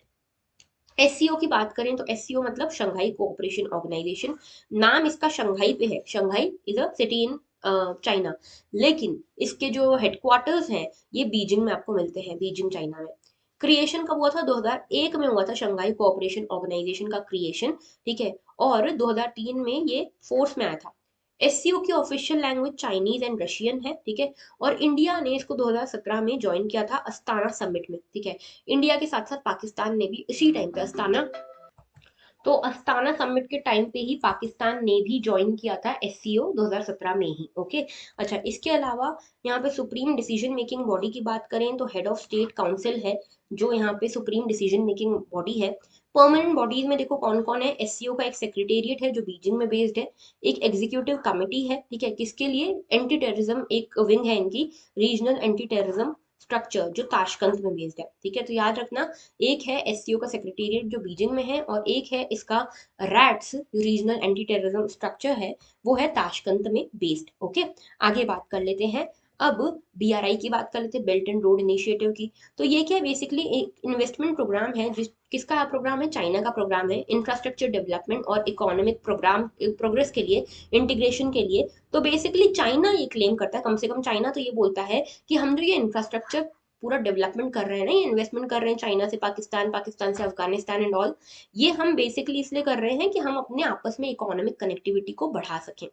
एससीओ की बात करें तो एससीओ मतलब शंघाई कोऑपरेशन ऑर्गेनाइजेशन। नाम इसका शंघाई पे है, Shanghai is a city in China, लेकिन इसके जो हेडक्वार्टर्स हैं ये बीजिंग में आपको मिलते हैं, बीजिंग चाइना में। क्रिएशन कब हुआ था, 2001 में हुआ था शंघाई कोऑपरेशन ऑर्गेनाइजेशन का क्रिएशन, ठीक है। और 2003 में ये फोर्स में आया था। एससीओ की official language Chinese and Russian है, ठीक है। और इंडिया ने इसको 2017 में ज्वाइन किया था अस्ताना समिट में, ठीक है। इंडिया के साथ साथ पाकिस्तान ने भी इसी टाइम पे अस्ताना, तो अस्ताना समिट के टाइम पे ही पाकिस्तान ने भी ज्वाइन किया था एससीओ 2017 में ही, ओके। अच्छा, इसके अलावा यहाँ पे सुप्रीम डिसीजन मेकिंग बॉडी की बात करें तो हेड ऑफ स्टेट काउंसिल है जो यहाँ पे सुप्रीम डिसीजन मेकिंग बॉडी है। परमानेंट बॉडीज में देखो कौन कौन है, एससीओ का एक सेक्रेटेरिएट है जो बीजिंग में बेस्ड है, एक एग्जीक्यूटिव कमेटी है, ठीक है, किसके लिए, एंटी टेररिज्म एक विंग है इनकी, रीजनल एंटी टेररिज्म स्ट्रक्चर जो ताशकंद में बेस्ड है, ठीक है। तो याद रखना, एक है एससीओ का सेक्रेटेरिएट जो बीजिंग में है और एक है इसका rats regional anti terrorism structure है, वो है ताशकंद में बेस्ड, ओके। आगे बात कर लेते हैं अब BRI की बात कर लेते हैं, बेल्ट एंड रोड इनिशिएटिव की। तो ये क्या है, बेसिकली एक इन्वेस्टमेंट प्रोग्राम है, जिस किसका प्रोग्राम है, चाइना का प्रोग्राम है, इंफ्रास्ट्रक्चर डेवलपमेंट और इकोनॉमिक प्रोग्राम प्रोग्रेस के लिए, इंटीग्रेशन के लिए। तो बेसिकली चाइना ये क्लेम करता है, कम से कम चाइना तो ये बोलता है कि हम जो ये इंफ्रास्ट्रक्चर पूरा डेवलपमेंट कर रहे हैं ना, ये इन्वेस्टमेंट कर रहे हैं चाइना से पाकिस्तान, पाकिस्तान से अफगानिस्तान एंड ऑल, ये हम बेसिकली इसलिए कर रहे हैं कि हम अपने आपस में इकोनॉमिक कनेक्टिविटी को बढ़ा सकें।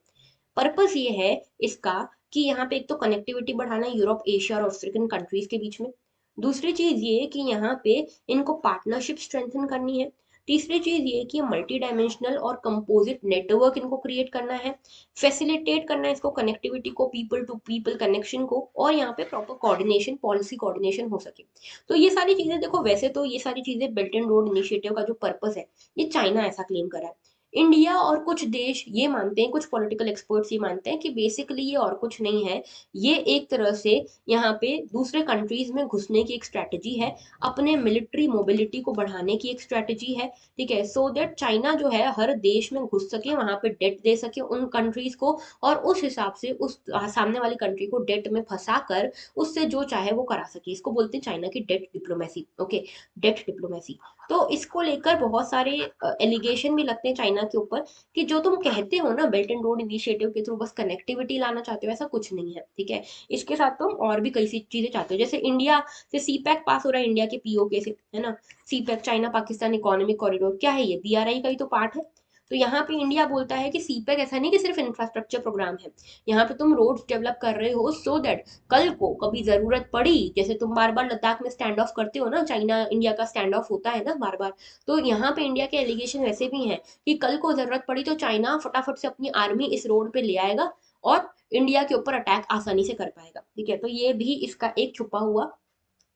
पर्पस ये है इसका कि यहाँ पे एक तो कनेक्टिविटी बढ़ाना है यूरोप, एशिया और अफ्रीकन कंट्रीज के बीच में। दूसरी चीज ये कि यहाँ पे इनको पार्टनरशिप स्ट्रेंथन करनी है। तीसरी चीज ये कि मल्टी डायमेंशनल और कंपोजिट नेटवर्क इनको क्रिएट करना है, फैसिलिटेट करना है इसको, कनेक्टिविटी को, पीपल टू पीपल कनेक्शन को, और यहाँ पे प्रॉपर कोऑर्डिनेशन, पॉलिसी कोऑर्डिनेशन हो सके। तो ये सारी चीजें देखो, वैसे तो ये सारी चीजें बेल्ट एंड रोड इनिशिएटिव का जो पर्पस है, ये चाइना ऐसा क्लेम करा है। इंडिया और कुछ देश ये मानते हैं, कुछ पॉलिटिकल एक्सपर्ट्स ये मानते हैं कि बेसिकली ये और कुछ नहीं है, ये एक तरह से यहाँ पे दूसरे कंट्रीज में घुसने की एक स्ट्रैटेजी है, अपने मिलिट्री मोबिलिटी को बढ़ाने की एक स्ट्रैटेजी है। ठीक है, सो दैट चाइना जो है हर देश में घुस सके, वहां पे डेट दे सके उन कंट्रीज को, और उस हिसाब से उस सामने वाली कंट्री को डेट में फंसा कर उससे जो चाहे वो करा सके। इसको बोलते हैं चाइना की debt diplomacy. Okay, debt diplomacy. तो इसको लेकर बहुत सारे एलिगेशन भी लगते हैं चाइना के ऊपर, कि जो तुम कहते हो ना बेल्ट एंड रोड इनिशिएटिव के थ्रू बस कनेक्टिविटी लाना चाहते हो, ऐसा कुछ नहीं है। ठीक है, इसके साथ तुम और भी कई सी चीजें चाहते हो, जैसे इंडिया से सीपैक पास हो रहा है, इंडिया के पीओके से, है ना। CPEC, China Pakistan economic corridor, क्या है ये, BRI का ही तो पार्ट है। तो यहाँ पे इंडिया बोलता है कि सीपैक ऐसा नहीं कि सिर्फ इंफ्रास्ट्रक्चर प्रोग्राम है, यहाँ पे तुम रोड्स डेवलप कर रहे हो सो दैट कल को कभी जरूरत पड़ी, जैसे तुम बार बार लद्दाख में स्टैंड ऑफ करते हो ना, चाइना इंडिया का स्टैंड ऑफ होता है ना बार बार, तो यहाँ पे इंडिया के एलिगेशन वैसे भी हैं कि कल को जरूरत पड़ी तो चाइना फटाफट से अपनी आर्मी इस रोड पे ले आएगा और इंडिया के ऊपर अटैक आसानी से कर पाएगा। ठीक है, तो ये भी इसका एक छुपा हुआ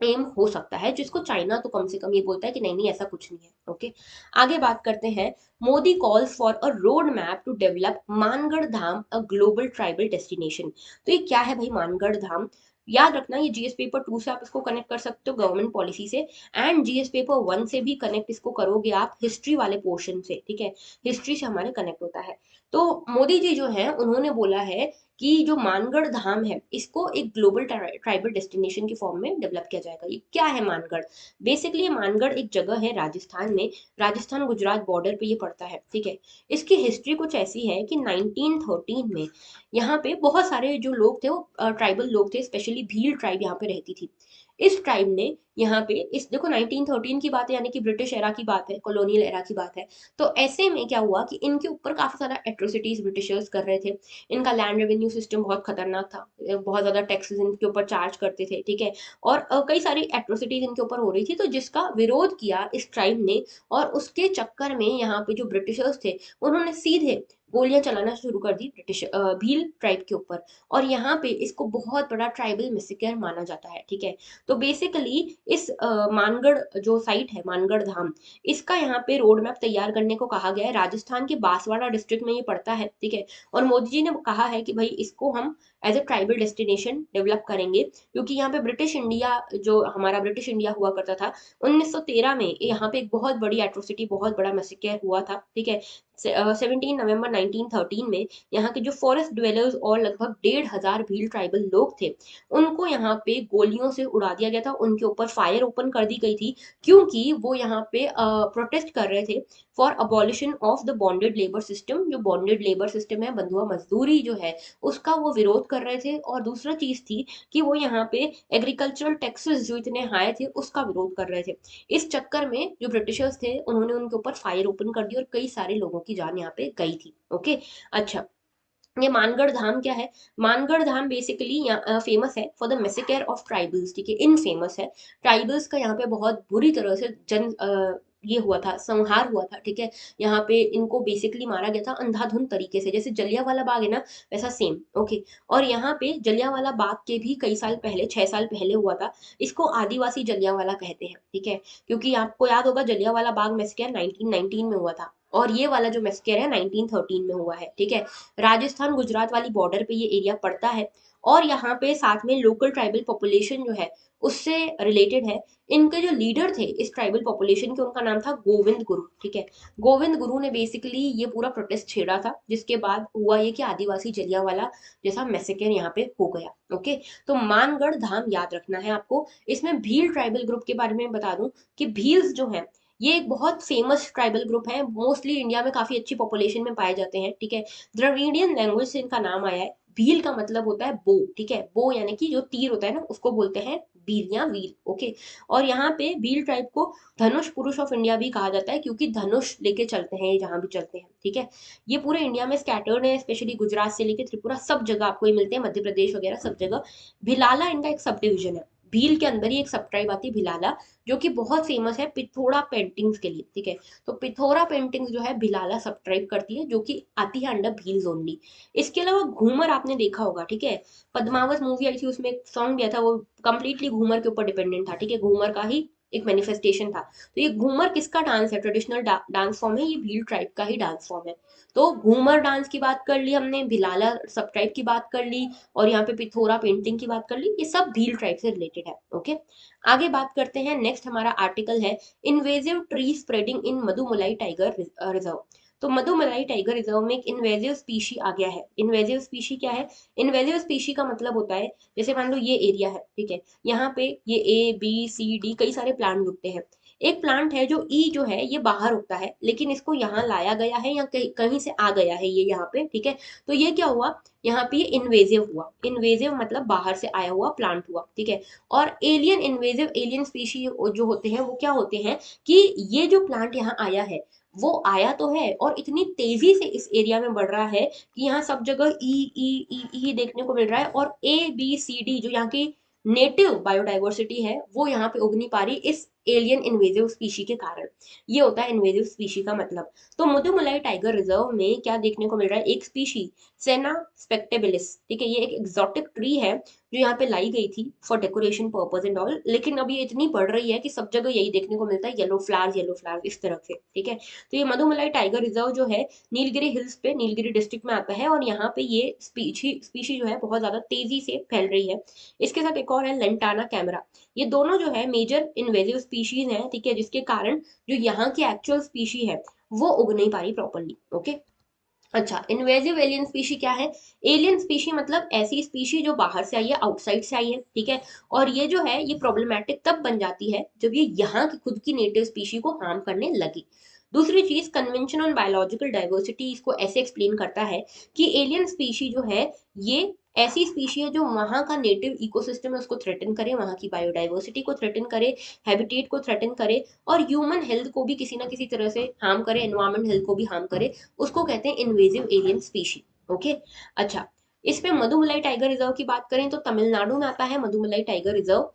एम हो सकता है, जिसको चाइना तो कम से कम ये बोलता है कि नहीं नहीं ऐसा कुछ नहीं है। ओके, आगे बात करते हैं। Modi calls for a road map to develop Mangarh Dham a global tribal destination. तो ये क्या है भाई मानगढ़ धाम, याद रखना ये जीएस पेपर 2 से आप इसको कनेक्ट कर सकते हो, गवर्नमेंट पॉलिसी से, एंड जीएस पेपर 1 से भी कनेक्ट इसको करोगे आप, हिस्ट्री वाले पोर्शन से। ठीक है, हिस्ट्री से हमारे कनेक्ट होता है। तो मोदी जी जो है उन्होंने बोला है कि जो मानगढ़ धाम है इसको एक ग्लोबल ट्राइबल डेस्टिनेशन के फॉर्म में डेवलप किया जाएगा। ये क्या है मानगढ़, बेसिकली ये मानगढ़ एक जगह है राजस्थान में, राजस्थान गुजरात बॉर्डर पे ये पड़ता है। ठीक है, इसकी हिस्ट्री कुछ ऐसी है कि 1913 में यहाँ पे बहुत सारे जो लोग थे वो ट्राइबल लोग थे, स्पेशली भील ट्राइब यहाँ पे रहती थी। इस ट्राइब ने यहाँ पे, इस देखो 1913 की बात है, यानी कि ब्रिटिश एरा की बात है, कॉलोनियल एरा की बात है। तो ऐसे में क्या हुआ कि इनके ऊपर काफी सारा एट्रोसिटीज ब्रिटिशर्स कर रहे थे। इनका लैंड रेवेन्यू सिस्टम बहुत खतरनाक था, बहुत ज्यादा टैक्सेस इनके ऊपर चार्ज करते थे। ठीक है, और कई सारी एट्रोसिटीज इनके ऊपर हो रही थी, तो जिसका विरोध किया इस ट्राइब ने, और उसके चक्कर में यहाँ पे जो ब्रिटिशर्स थे उन्होंने सीधे गोलियां चलाना शुरू कर दी ब्रिटिश भील ट्राइब के ऊपर, और यहाँ पे इसको बहुत बड़ा ट्राइबल मैसेकर माना जाता है। ठीक है, तो बेसिकली इस मानगढ़ जो साइट है, मानगढ़ धाम, इसका यहाँ पे रोड मैप तैयार करने को कहा गया है। राजस्थान के बांसवाड़ा डिस्ट्रिक्ट में ये पड़ता है। ठीक है, और मोदी जी ने कहा है कि भाई इसको हम as a tribal destination develop करेंगे, क्योंकि यहाँ पे ब्रिटिश इंडिया, जो हमारा ब्रिटिश इंडिया हुआ करता था, 1913 में यहाँ पे एक बहुत बड़ी एट्रोसिटी, बहुत बड़ा मैसेकर हुआ था। ठीक है, 17 नवंबर 1913 में यहाँ के जो फॉरेस्ट ड्वेलर्स और लगभग 1,500 भील ट्राइबल लोग थे, उनको यहाँ पे गोलियों से उड़ा दिया गया था, उनके ऊपर फायर ओपन कर दी गई थी, क्योंकि वो यहाँ पे प्रोटेस्ट कर रहे थे for abolition of the bonded labour system. जो बॉन्डेड लेबर सिस्टम है, बंधुआ मजदूरी जो है, उसका वो विरोध कर रहे थे। और दूसरा चीज थी कि वो यहाँ पे एग्रीकल्चरल टैक्सेस जो इतने हाई थे उसका विरोध कर रहे थे। इस चक्कर में जो ब्रिटिशर्स थे उन्होंने उनके ऊपर फायर ओपन कर दी और कई सारे लोगों की जान यहाँ पे गई थी। ओके, अच्छा, ये मानगढ़ धाम क्या है, मानगढ़ धाम बेसिकली फेमस है for the massacre of tribals. ठीक है, इन फेमस है, ट्राइबल्स का यहाँ पे बहुत बुरी तरह से ये हुआ था, संहार हुआ था। ठीक है, यहाँ पे इनको बेसिकली मारा गया था अंधाधुंध तरीके से, जैसे जलियांवाला बाग है ना, वैसा सेम। ओके, और यहाँ पे जलियांवाला बाग के भी कई साल पहले, 6 साल पहले हुआ था। इसको आदिवासी जलियांवाला कहते हैं। ठीक है, क्योंकि आपको याद होगा जलियांवाला बाग मैसेकर 1919 में हुआ था, और ये वाला जो मैसेकर है 1913 में हुआ है, ठीक है। राजस्थान गुजरात वाली बॉर्डर पे ये एरिया पड़ता है और यहाँ पे साथ में लोकल ट्राइबल पॉपुलेशन जो है उससे रिलेटेड है। इनके जो लीडर थे इस ट्राइबल पॉपुलेशन के, उनका नाम था गोविंद गुरु, ठीक है। गोविंद गुरु ने बेसिकली ये पूरा प्रोटेस्ट छेड़ा था, जिसके बाद हुआ ये कि आदिवासी जलियांवाला जैसा मैसेकर यहाँ पे हो गया। ओके, तो मानगढ़ धाम याद रखना है आपको। इसमें भील ट्राइबल ग्रुप के बारे में बता दूं कि भील्स जो है ये एक बहुत फेमस ट्राइबल ग्रुप है, मोस्टली इंडिया में काफी अच्छी पॉपुलेशन में पाए जाते हैं, ठीक है। द्रविडियन लैंग्वेज से इनका नाम आया है। भील का मतलब होता है बो, ठीक है। बो यानी कि जो तीर होता है ना उसको बोलते हैं बील या व्हील, ओके। और यहाँ पे भील ट्राइब को धनुष पुरुष ऑफ इंडिया भी कहा जाता है, क्योंकि धनुष लेके चलते हैं ये जहां भी चलते हैं, ठीक है। ये पूरे इंडिया में स्कैटर्ड है, स्पेशली गुजरात से लेके त्रिपुरा सब जगह आपको ये मिलते हैं, मध्य प्रदेश वगैरह सब जगह। भिलाला इनका एक सब डिविजन है। भील के अंदर ही एक सब ट्राइब आती है भिलाला, जो कि बहुत फेमस है पिथोरा पेंटिंग्स के लिए, ठीक है। तो पिथोरा पेंटिंग्स जो है भिलाला सब ट्राइब करती है, जो कि आती है अंडर भील्स ओनली। इसके अलावा घूमर आपने देखा होगा, ठीक है। पद्मावत मूवी आई थी, उसमें एक सॉन्ग दिया था, वो कंप्लीटली घूमर के ऊपर डिपेंडेंट था, ठीक है। घूमर का ही एक मैनिफेस्टेशन था। तो ये घूमर किसका डांस है, ट्रेडिशनल डांस फॉर्म है, ये भील ट्राइब का ही डांस फॉर्म है। तो घूमर डांस की बात कर ली हमने, भिलाला सब ट्राइब की बात कर ली, और यहाँ पे पिथोरा पेंटिंग की बात कर ली, ये सब भील ट्राइब से रिलेटेड है, ओके। आगे बात करते हैं, नेक्स्ट हमारा आर्टिकल है invasive tree spreading in Mudumalai tiger reserve. तो मधुमलाई टाइगर रिजर्व में एक इन्वेजिव स्पीशी आ गया है। इन्वेजिव स्पीशी क्या है? इन्वेजिव स्पीशी का मतलब होता है, जैसे मान लो ये एरिया है, ठीक है। यहाँ पे ये A B C D कई सारे प्लांट उगते हैं। एक प्लांट है जो ई जो है ये बाहर उगता है, लेकिन इसको यहाँ लाया गया है या कहीं कहीं से आ गया है ये यहाँ पे, ठीक है। तो ये क्या हुआ, यहाँ पे इन्वेजिव हुआ। इन्वेजिव मतलब बाहर से आया हुआ प्लांट हुआ, ठीक है। और एलियन इन्वेजिव एलियन स्पीशी जो होते हैं वो क्या होते हैं कि ये जो प्लांट यहाँ आया है वो आया तो है और इतनी तेजी से इस एरिया में बढ़ रहा है कि यहाँ सब जगह ई देखने को मिल रहा है, और A B C D जो यहाँ की नेटिव बायोडाइवर्सिटी है वो यहाँ पे उग नहीं पा रही इस एलियन इन्वेजिव स्पीशी के कारण। ये होता है इन्वेजिव स्पीशी का मतलब। तो मुदुमलाई टाइगर रिजर्व में क्या देखने को मिल रहा है, एक स्पीशी सेना स्पेक्टेबिलिस, ठीक है। ये एक एक्सोटिक ट्री है जो यहाँ पे लाई गई थी for decoration purpose and all, लेकिन अब ये इतनी बढ़ रही है कि सब जगह यही देखने को मिलता है, येलो फ्लावर्स इस तरह से, ठीक है। तो ये मधुमलाई टाइगर रिजर्व जो है नीलगिरी हिल्स पे, नीलगिरी डिस्ट्रिक्ट में आता है, और यहाँ पे ये स्पीशी जो है बहुत ज्यादा तेजी से फैल रही है। इसके साथ एक और है लेंटाना कैमरा। ये दोनों जो है मेजर इन्वेजिव स्पीशीज हैं, ठीक है, जिसके कारण जो यहाँ की एक्चुअल स्पीशी है वो उग नहीं पा रही प्रॉपरली, ओके। अच्छा, इन्वेजिव एलियन स्पीशी क्या है? एलियन स्पीशी मतलब ऐसी स्पीशी जो बाहर से आई है, आउटसाइड से आई है, ठीक है। और ये जो है ये प्रॉब्लमेटिक तब बन जाती है जब ये यहाँ की खुद की नेटिव स्पीशी को हार्म करने लगी। दूसरी चीज, कन्वेंशन ऑन बायोलॉजिकल डाइवर्सिटी इसको ऐसे एक्सप्लेन करता है कि एलियन स्पीशी जो है ये ऐसी स्पीशी है जो वहाँ का नेटिव इकोसिस्टम है उसको थ्रेटन करे, वहाँ की बायोडाइवर्सिटी को थ्रेटन करे, हैबिटेट को थ्रेटन करे, और ह्यूमन हेल्थ को भी किसी ना किसी तरह से हार्म करे, एनवायरमेंट हेल्थ को भी हार्म करे, उसको कहते हैं इन्वेजिव एलियन स्पीशी, ओके। अच्छा, इस पे मधुमलाई टाइगर रिजर्व की बात करें तो तमिलनाडु में आता है मधुमलाई टाइगर रिजर्व।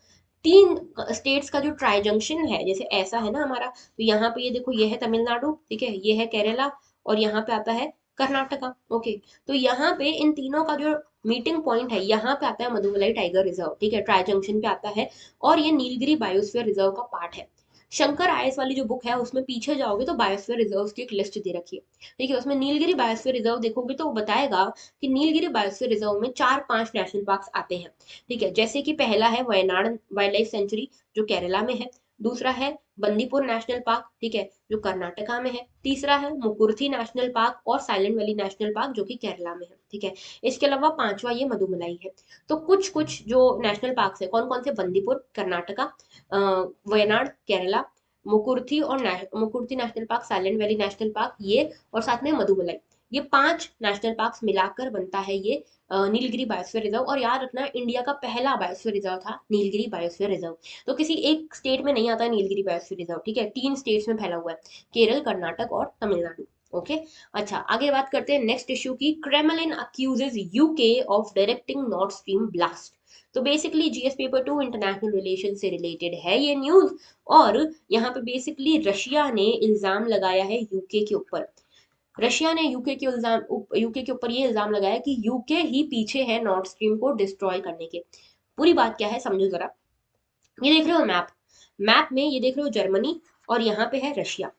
तीन स्टेट्स का जो ट्राई जंक्शन है, जैसे ऐसा है ना हमारा, तो यहाँ पे ये देखो ये है तमिलनाडु, ठीक है, ये है केरला, और यहाँ पे आता है कर्नाटका, ओके। तो यहाँ पे इन तीनों का जो मीटिंग पॉइंट है यहाँ पे आता है मधुमलाई टाइगर रिजर्व, ठीक है, ट्राई जंक्शन पे आता है, और ये नीलगिरी बायोस्फीयर रिजर्व का पार्ट है। शंकर आईएएस वाली जो बुक है उसमें पीछे जाओगे तो बायोस्फीयर रिजर्व की एक लिस्ट दे रखी है, ठीक है। उसमें नीलगिरी बायोस्फीयर रिजर्व देखोगे तो वो बताएगा कि नीलगिरी बायोस्फीयर रिजर्व में 4-5 नेशनल पार्क आते हैं, ठीक है। जैसे कि पहला है वयनाड वाइल्ड लाइफ सेंचुरी जो केरला में है, दूसरा है बंदीपुर नेशनल पार्क, ठीक है, जो कर्नाटका में है, तीसरा है मुकुर्थी नेशनल पार्क और साइलेंट वैली नेशनल पार्क जो कि केरला में है, ठीक है। इसके अलावा पांचवा ये मधुमलाई है। तो कुछ कुछ जो नेशनल पार्क है कौन कौन से, Bandipur Karnataka, Wayanad Kerala, Mukurthi national park, silent valley national park, ये और साथ में मधुमलाई, ये 5 नेशनल पार्क्स मिलाकर बनता है ये नीलगिरी बायोस्फीयर रिजर्व। और याद रखना इंडिया का पहला बायोस्फीयर रिजर्व था नीलगिरी बायोस्फीयर रिजर्व। तो किसी एक स्टेट में नहीं आता नीलगिरी बायोस्फीयर रिजर्व, ठीक है, 3 स्टेट्स में फैला हुआ है, केरल, कर्नाटक और तमिलनाडु, ओके। अच्छा, आगे बात करते हैं नेक्स्ट इश्यू की। Kremlin accuses UK of directing north stream blast. तो basically GS paper 2 international relation से रिलेटेड है ये न्यूज, और यहाँ पे बेसिकली रशिया ने इल्जाम लगाया है यूके के ऊपर। रशिया ने यूके के ऊपर ये इल्जाम लगाया कि यूके ही पीछे है नॉर्थ स्ट्रीम को डिस्ट्रॉय करने के। पूरी बात क्या है समझो जरा। ये देख रहे हो मैप, मैप में ये देख रहे हो जर्मनी, और यहाँ पे है रशिया।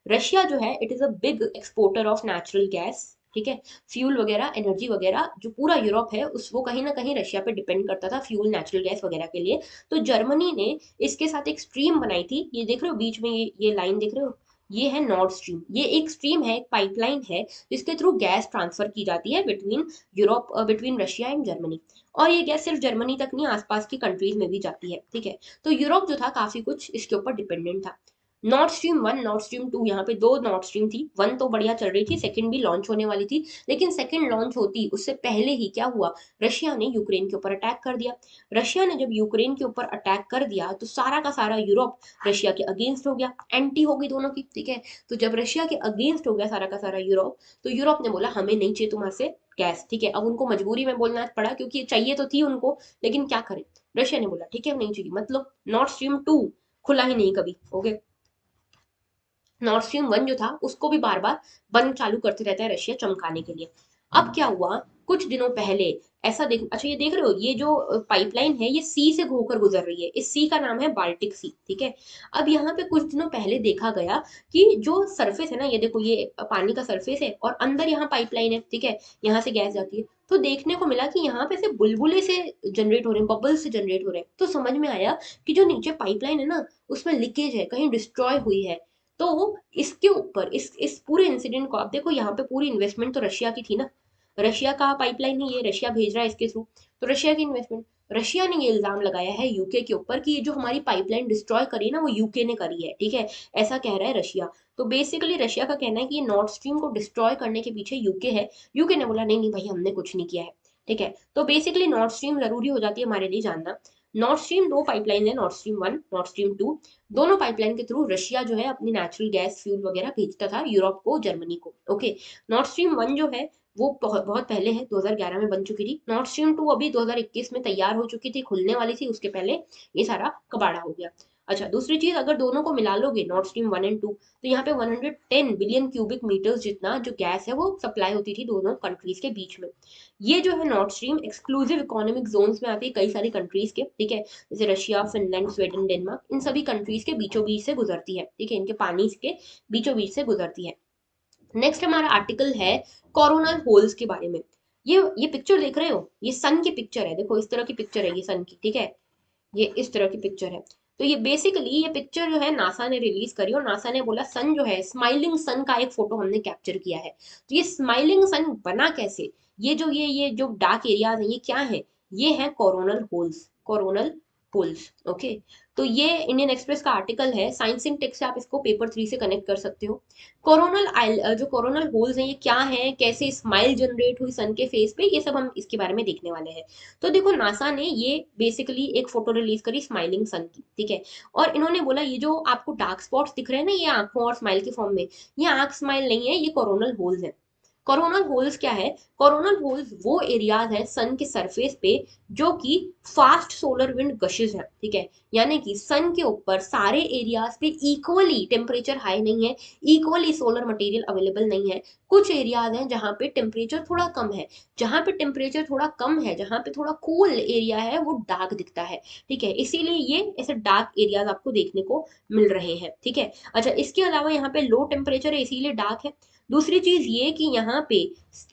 रशिया जो है it is a big exporter of natural gas, ठीक है, फ्यूल वगैरह, एनर्जी वगैरह, जो पूरा यूरोप है उस वो कहीं ना कहीं रशिया पे डिपेंड करता था फ्यूल, नेचुरल गैस वगैरह के लिए। तो जर्मनी ने इसके साथ एक स्ट्रीम बनाई थी, ये देख रहे हो बीच में ये लाइन देख रहे हो, ये है नॉर्थ स्ट्रीम। ये एक स्ट्रीम है, एक पाइपलाइन है जिसके थ्रू गैस ट्रांसफर की जाती है between Europe, between Russia and Germany. और ये गैस सिर्फ जर्मनी तक नहीं, आसपास की कंट्रीज में भी जाती है, ठीक है। तो यूरोप जो था काफी कुछ इसके ऊपर डिपेंडेंट था। North Stream one, North Stream two, यहाँ पे दो नॉर्थ स्ट्रीम थी। वन तो बढ़िया चल रही थी, सेकंड भी लॉन्च होने वाली थी, लेकिन सेकंड लॉन्च होती उससे पहले ही क्या हुआ, रशिया ने यूक्रेन के ऊपर अटैक कर दिया। रशिया ने जब यूक्रेन के ऊपर अटैक कर दिया तो सारा का सारा यूरोप रशिया के अगेंस्ट हो गया, एंटी हो गई दोनों की, ठीक है। तो जब रशिया के अगेंस्ट हो गया सारा का सारा यूरोप, तो यूरोप ने बोला हमें नहीं चाहिए तुम्हारे से गैस, ठीक है। अब उनको मजबूरी में बोलना पड़ा क्योंकि चाहिए तो थी उनको, लेकिन क्या करें, रशिया ने बोला ठीक है नहीं चाहिए, मतलब नॉर्थ स्ट्रीम टू खुला ही नहीं कभी, ओके। नॉर्थ स्ट्रीम वन जो था उसको भी बार बार बंद चालू करते रहता है रशिया चमकाने के लिए। अब क्या हुआ, कुछ दिनों पहले, ऐसा देख, अच्छा ये देख रहे हो, ये जो पाइपलाइन है ये सी से होकर गुजर रही है, इस सी का नाम है बाल्टिक सी, ठीक है। अब यहाँ पे कुछ दिनों पहले देखा गया कि जो सरफेस है ना, ये देखो ये पानी का सरफेस है और अंदर यहाँ पाइपलाइन है, ठीक है, यहाँ से गैस जाती है। तो देखने को मिला कि यहाँ पे से बुलबुले से जनरेट हो रहे हैं, बबल्स से जनरेट हो रहे हैं। तो समझ में आया कि जो नीचे पाइपलाइन है ना उसमें लीकेज है, कहीं डिस्ट्रॉय हुई है। तो इसके ऊपर इस पूरे इंसिडेंट को आप देखो, यहाँ पे पूरी इन्वेस्टमेंट तो रशिया की थी ना, रशिया का पाइपलाइन है ये, रशिया भेज रहा है इसके थ्रू, तो रशिया की इन्वेस्टमेंट। रशिया ने ये इल्जाम लगाया है यूके के ऊपर कि ये जो हमारी पाइपलाइन डिस्ट्रॉय करी ना वो यूके ने करी है, ठीक है, ऐसा कह रहा है रशिया। तो बेसिकली रशिया का कहना है कि ये नॉर्थ स्ट्रीम को डिस्ट्रॉय करने के पीछे यूके है। यूके ने बोला नहीं नहीं भाई हमने कुछ नहीं किया है, ठीक है। तो बेसिकली नॉर्थ स्ट्रीम जरूरी हो जाती है हमारे लिए जानना। नॉर्थ स्ट्रीम दो पाइपलाइन है, North Stream one, North Stream two. दोनों पाइपलाइन के थ्रू रशिया जो है अपनी नेचुरल गैस, फ्यूल वगैरह भेजता था यूरोप को, जर्मनी को, ओके। नॉर्थ स्ट्रीम वन जो है वो बहुत बहुत पहले है, 2011 में बन चुकी थी। नॉर्थ स्ट्रीम टू अभी 2021 में तैयार हो चुकी थी, खुलने वाली थी, उसके पहले ये सारा कबाड़ा हो गया। अच्छा दूसरी चीज, अगर दोनों को मिला लोगे North Stream one and two, तो यहाँ पे 110 बिलियन क्यूबिक मीटर्स जितना जो गैस है वो सप्लाई होती थी दोनों कंट्रीज के बीच में। ये जो है North stream exclusive economic zones में आती है कई सारी कंट्रीज के, ठीक है, जैसे रशिया, फिनलैंड, स्वीडन, डेनमार्क, इन सभी कंट्रीज के बीचों बीच से गुजरती है, ठीक है, इनके पानी के बीचों बीच से गुजरती है। नेक्स्ट हमारा आर्टिकल है कोरोनल होल्स के बारे में। ये पिक्चर देख रहे हो, ये सन की पिक्चर है, देखो इस तरह की पिक्चर है ये सन की, ठीक है, ये इस तरह की पिक्चर है। तो ये बेसिकली ये पिक्चर जो है नासा ने रिलीज करी और नासा ने बोला सन जो है, स्माइलिंग सन का एक फोटो हमने कैप्चर किया है। तो ये स्माइलिंग सन बना कैसे, ये जो डार्क एरियाज है ये क्या है, ये है coronal holes, coronal holes, okay. तो ये इंडियन एक्सप्रेस का आर्टिकल है, साइंस इन टेक्स्ट से आप इसको पेपर 3 से कनेक्ट कर सकते हो। कोरोनल जो कोरोनल होल्स हैं ये क्या है, कैसे स्माइल जनरेट हुई सन के फेस पे, ये सब हम इसके बारे में देखने वाले हैं। तो देखो नासा ने ये बेसिकली एक फोटो रिलीज करी स्माइलिंग सन की, ठीक है। और इन्होंने बोला ये जो आपको डार्क स्पॉट्स दिख रहे हैं ना ये आंखों और स्माइल के फॉर्म में, ये आंख स्माइल नहीं है, ये कोरोनल होल्स है। कोरोनल होल्स क्या है, कोरोनल होल्स वो एरियाज हैं सन के सरफेस पे जो कि फास्ट सोलर विंड गशेस है, ठीक है। यानी कि सन के ऊपर सारे एरियाज पे इक्वली टेम्परेचर हाई नहीं है, इक्वली सोलर मटेरियल अवेलेबल नहीं है। कुछ एरियाज हैं जहाँ पे टेम्परेचर थोड़ा कम है, जहाँ पे टेम्परेचर थोड़ा कम है, जहाँ पे थोड़ा कूल एरिया है वो डार्क दिखता है, ठीक है, इसीलिए ये ऐसे डार्क एरियाज आपको देखने को मिल रहे हैं, ठीक है। अच्छा इसके अलावा यहाँ पे लो टेम्परेचर है इसीलिए डार्क है। दूसरी चीज ये कि यहाँ पे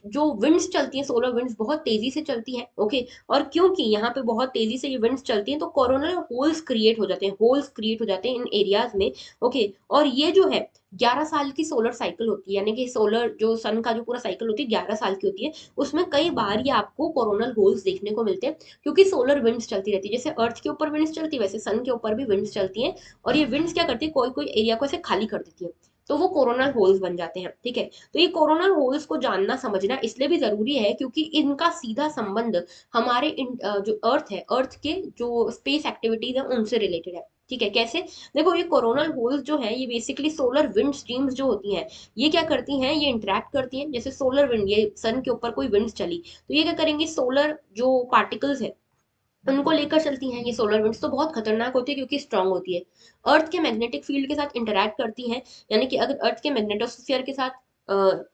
जो विंड्स चलती हैं, सोलर विंड्स बहुत तेजी से चलती हैं, ओके। और क्योंकि यहाँ पे बहुत तेजी से ये विंड्स चलती हैं तो कोरोनल होल्स क्रिएट हो जाते हैं, होल्स क्रिएट हो जाते हैं इन एरियाज में, ओके। और ये जो है 11 साल की सोलर साइकिल होती है, यानी कि सोलर जो सन का जो पूरा साइकिल होती है 11 साल की होती है, उसमें कई बार ये आपको कोरोनल होल्स देखने को मिलते हैं क्योंकि सोलर विंड्स चलती रहती है। जैसे अर्थ के ऊपर विंड्स चलती है वैसे सन के ऊपर भी विंड्स चलती हैं, और ये विंड्स क्या करती है, कोई कोई एरिया को ऐसे खाली कर देती है, तो वो कोरोनल होल्स बन जाते हैं, ठीक है। तो ये कोरोनल होल्स को जानना समझना इसलिए भी जरूरी है क्योंकि इनका सीधा संबंध हमारे जो अर्थ है, अर्थ के जो स्पेस एक्टिविटीज है उनसे रिलेटेड है, ठीक है। कैसे, देखो ये कोरोनल होल्स जो है ये बेसिकली सोलर विंड स्ट्रीम्स जो होती हैं ये क्या करती हैं, ये इंटरेक्ट करती हैं। जैसे सोलर विंड, ये सन के ऊपर कोई विंड्स चली तो ये क्या करेंगे, सोलर जो पार्टिकल्स है उनको लेकर चलती हैं। ये सोलर विंड्स तो बहुत खतरनाक होती है क्योंकि स्ट्रांग होती है, अर्थ के मैग्नेटिक फील्ड के साथ इंटरैक्ट करती हैं, यानी कि अगर अर्थ के मैग्नेटोस्फीयर के साथ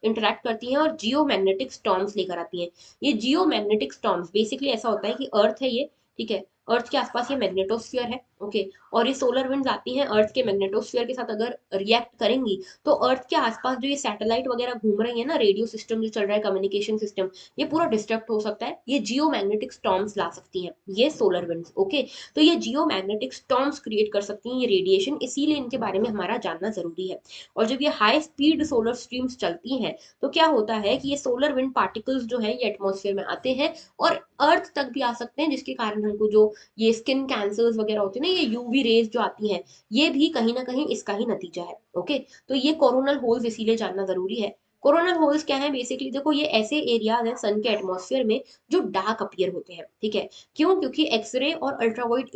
इंटरैक्ट करती हैं और जियो मैग्नेटिक स्टॉर्म्स लेकर आती हैं। ये जियो मैग्नेटिक स्टॉर्म्स बेसिकली ऐसा होता है कि अर्थ है ये, ठीक है, अर्थ के आसपास ये मैग्नेटोस्फीयर है, ओके। और ये सोलर विंड्स आती हैं अर्थ के मैग्नेटोस्फीयर के साथ अगर रिएक्ट करेंगी तो अर्थ के आसपास जो ये सैटेलाइट वगैरह घूम रही है ना, रेडियो सिस्टम जो चल रहा है, कम्युनिकेशन सिस्टम, ये पूरा डिस्टर्ब हो सकता है। ये जियो मैग्नेटिक स्टॉर्म्स ला सकती हैं ये सोलर विंड्स। ओके, तो ये जियो मैग्नेटिक स्टॉर्म्स क्रिएट कर सकती हैं ये रेडिएशन, इसीलिए इनके बारे में हमारा जानना जरूरी है। और जब ये हाई स्पीड सोलर स्ट्रीम्स चलती हैं तो क्या होता है कि ये सोलर विंड पार्टिकल्स जो है ये एटमॉस्फेयर में आते हैं और अर्थ तक भी आ सकते हैं, जिसके कारण हमको जो ये स्किन कैंसर्स वगैरह होते हैं ना, ये यूवी रेज जो आती हैं, ये भी कहीं ना कहीं इसका ही नतीजा है। ओके, तो ये कोरोनल होल्स इसीलिए जानना जरूरी है। कोरोनल होल्स क्या है? बेसिकली देखो, ये ऐसे एरियाज हैं सन के एटमॉस्फेयर में जो डार्क अपीयर होते हैं। ठीक है, क्यों? क्योंकि एक्सरे और अल्ट्रावायलेट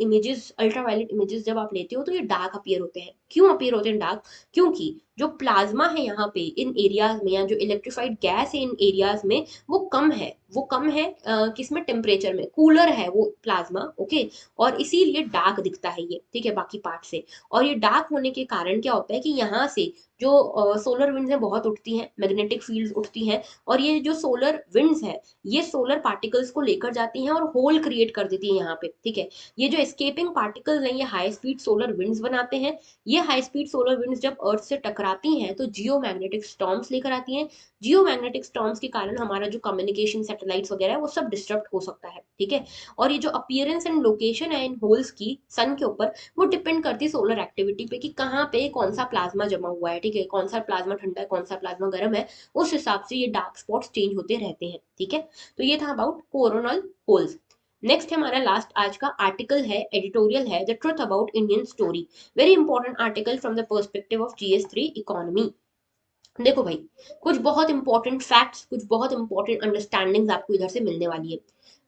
इमेजेस जब आप लेते हो तो ये डार्क अपीयर होते हैं। क्यों अपीयर होते हैं डार्क? क्योंकि जो प्लाज्मा है यहाँ पे इन एरियाज में, या जो इलेक्ट्रिफाइड गैस है इन एरियाज में, वो कम है। वो कम है किसमें? टेम्परेचर में। कूलर है वो प्लाज्मा। ओके, और इसीलिए डार्क दिखता है ये, ठीक है, बाकी पार्ट से। और ये डार्क होने के कारण क्या होता है कि यहाँ से जो सोलर विंड्स हैं बहुत उठती हैं, मैग्नेटिक फील्ड्स उठती हैं, और ये जो सोलर विंड्स है ये सोलर पार्टिकल्स को लेकर जाती हैं और होल क्रिएट कर देती है यहाँ पे। ठीक है, ये जो एस्केपिंग पार्टिकल्स हैं ये हाई स्पीड सोलर विंड्स बनाते हैं। ये हाई स्पीड सोलर विंड्स जब अर्थ से टकराती हैं तो जियो मैग्नेटिक स्टॉर्म्स लेकर आती हैं। जियो मैग्नेटिक स्टॉर्म्स के कारण हमारा जो कम्युनिकेशन सैटेलाइट्स वगैरह है वो सब डिस्टर्ब हो सकता है। ठीक है, और ये जो अपीयरेंस एंड लोकेशन है इन होल्स की सन के ऊपर, वो डिपेंड करती है सोलर एक्टिविटी पे कि कहाँ पे कौन सा प्लाज्मा जमा हुआ है। ठीक है, कौन सा प्लाज्मा ठंडा है, कौन सा प्लाज्मा गर्म है, उस हिसाब से ये डार्क स्पॉट्स चेंज होते रहते हैं। ठीक है, तो ये था अबाउट कोरोनल होल्स। नेक्स्ट हमारा लास्ट आज का आर्टिकल है, एडिटोरियल है, the truth about Indian story. Very important article from the perspective of GS3 economy. देखो भाई, कुछ बहुत इंपॉर्टेंट फैक्ट्स, कुछ बहुत इंपॉर्टेंट अंडरस्टैंडिंग्स आपको इधर से मिलने वाली है।